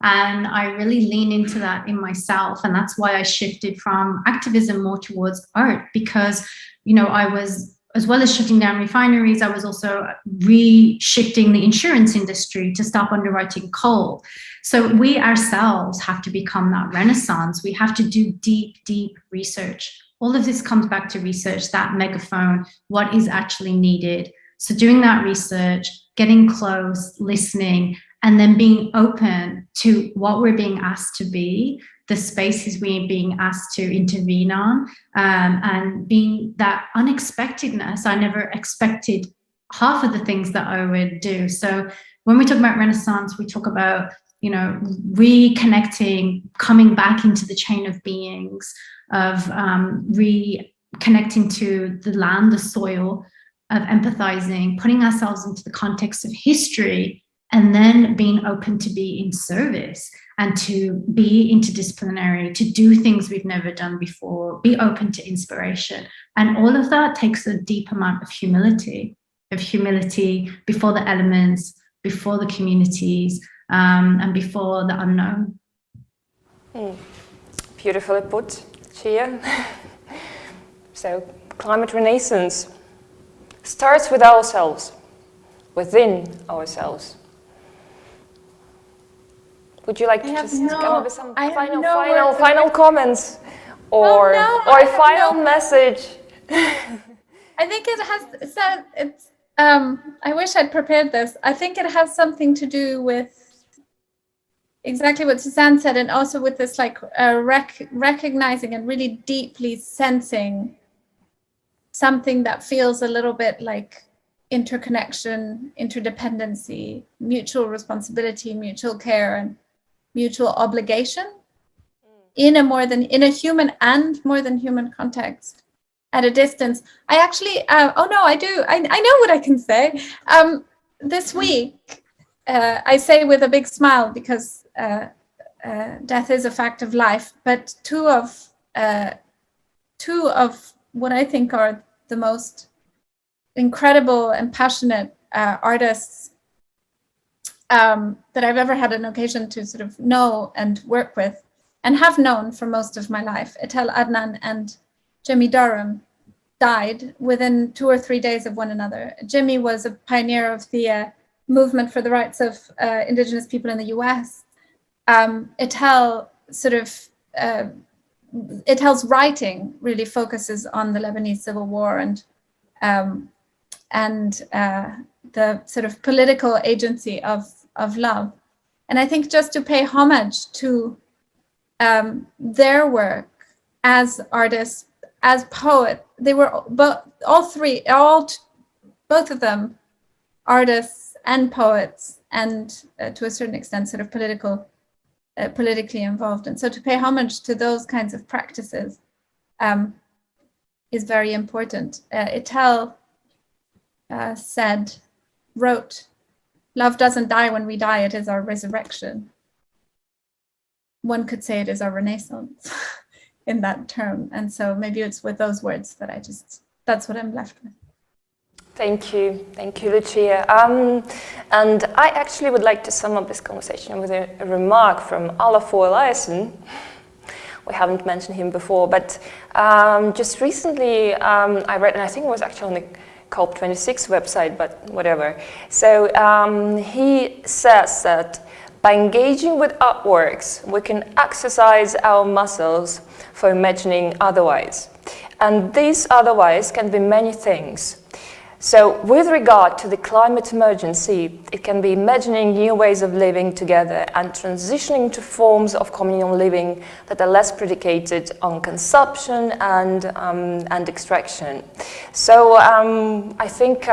S3: and I really lean into that in myself, and that's why I shifted from activism more towards art, because, you know, I was, as well as shutting down refineries, I was also reshifting the insurance industry to stop underwriting coal. So we ourselves have to become that renaissance. We have to do deep, deep research. All of this comes back to research, that megaphone, what is actually needed. So doing that research, getting close, listening, and then being open to what we're being asked to be, the spaces we're being asked to intervene on, and being that unexpectedness. I never expected half of the things that I would do. So when we talk about Renaissance, we talk about, you know, reconnecting, coming back into the chain of beings, of reconnecting to the land, the soil, of empathizing, putting ourselves into the context of history, and then being open to be in service and to be interdisciplinary, to do things we've never done before, be open to inspiration. And all of that takes a deep amount of humility before the elements, before the communities, and before the unknown.
S1: Beautifully put, Chia. So, climate renaissance starts with ourselves, within ourselves. Would you like to just come up with some final comments, or a final message?
S2: I think it has. So it's. I wish I'd prepared this. I think it has something to do with exactly what Suzanne said, and also with this like recognizing and really deeply sensing something that feels a little bit like interconnection, interdependency, mutual responsibility, mutual care, and mutual obligation in a human and more than human context at a distance. I actually, I know what I can say. This week, I say with a big smile because death is a fact of life, but two of what I think are the most incredible and passionate artists that I've ever had an occasion to sort of know and work with, and have known for most of my life, Etel Adnan and Jimmy Durham, died within 2 or 3 days of one another. Jimmy was a pioneer of the movement for the rights of indigenous people in the US. Etel Etel's writing really focuses on the Lebanese Civil War and the sort of political agency of love. And I think just to pay homage to their work as artists, as poets, they were both of them artists and poets, and to a certain extent sort of politically involved. And so to pay homage to those kinds of practices is very important. Etel wrote, "Love doesn't die when we die, it is our resurrection." One could say it is our renaissance in that term. And so maybe it's with those words that that's what I'm left with.
S1: Thank you, Lucia. And I actually would like to sum up this conversation with a remark from Olafur Eliasson. We haven't mentioned him before, but just recently I read, and I think it was actually on the COP26 website, but whatever. So he says that by engaging with artworks, we can exercise our muscles for imagining otherwise. And this otherwise can be many things. So with regard to the climate emergency, it can be imagining new ways of living together and transitioning to forms of communal living that are less predicated on consumption and extraction. So I think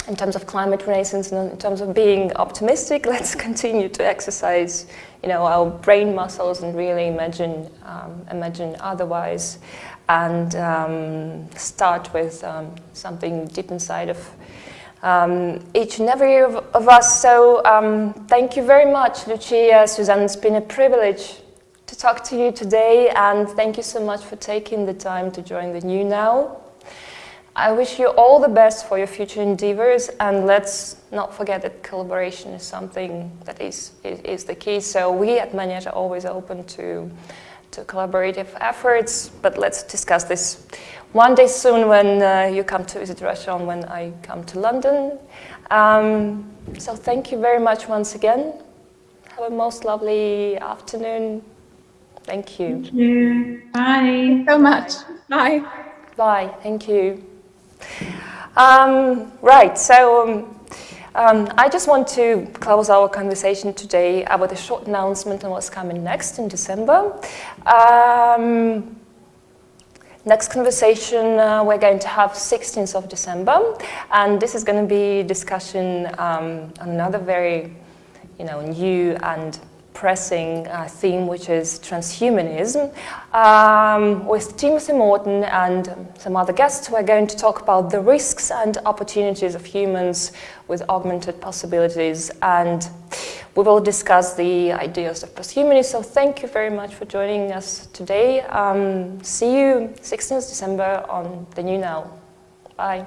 S1: in terms of climate renaissance and in terms of being optimistic, let's continue to exercise, our brain muscles and really imagine otherwise. And start with something deep inside of each and every of us. So thank you very much, Lucia, Suzanne. It's been a privilege to talk to you today, and thank you so much for taking the time to join the New Now. I wish you all the best for your future endeavors, and let's not forget that collaboration is something that is the key. So we at Magnet are always open to collaborative efforts, but let's discuss this one day soon when you come to visit Russia and when I come to London. So thank you very much once again. Have a most lovely afternoon. Thank you.
S3: Thank you. Bye.
S2: Thank you so much. Bye.
S1: Bye. Thank you. Right, so I just want to close our conversation today with a short announcement on what's coming next in December. Next conversation we're going to have 16th of December, and this is going to be discussion on another very, new and pressing theme, which is transhumanism, with Timothy Morton and some other guests who are going to talk about the risks and opportunities of humans with augmented possibilities, and we will discuss the ideas of posthumanism. So thank you very much for joining us today. See you 16th December on the New Now. Bye.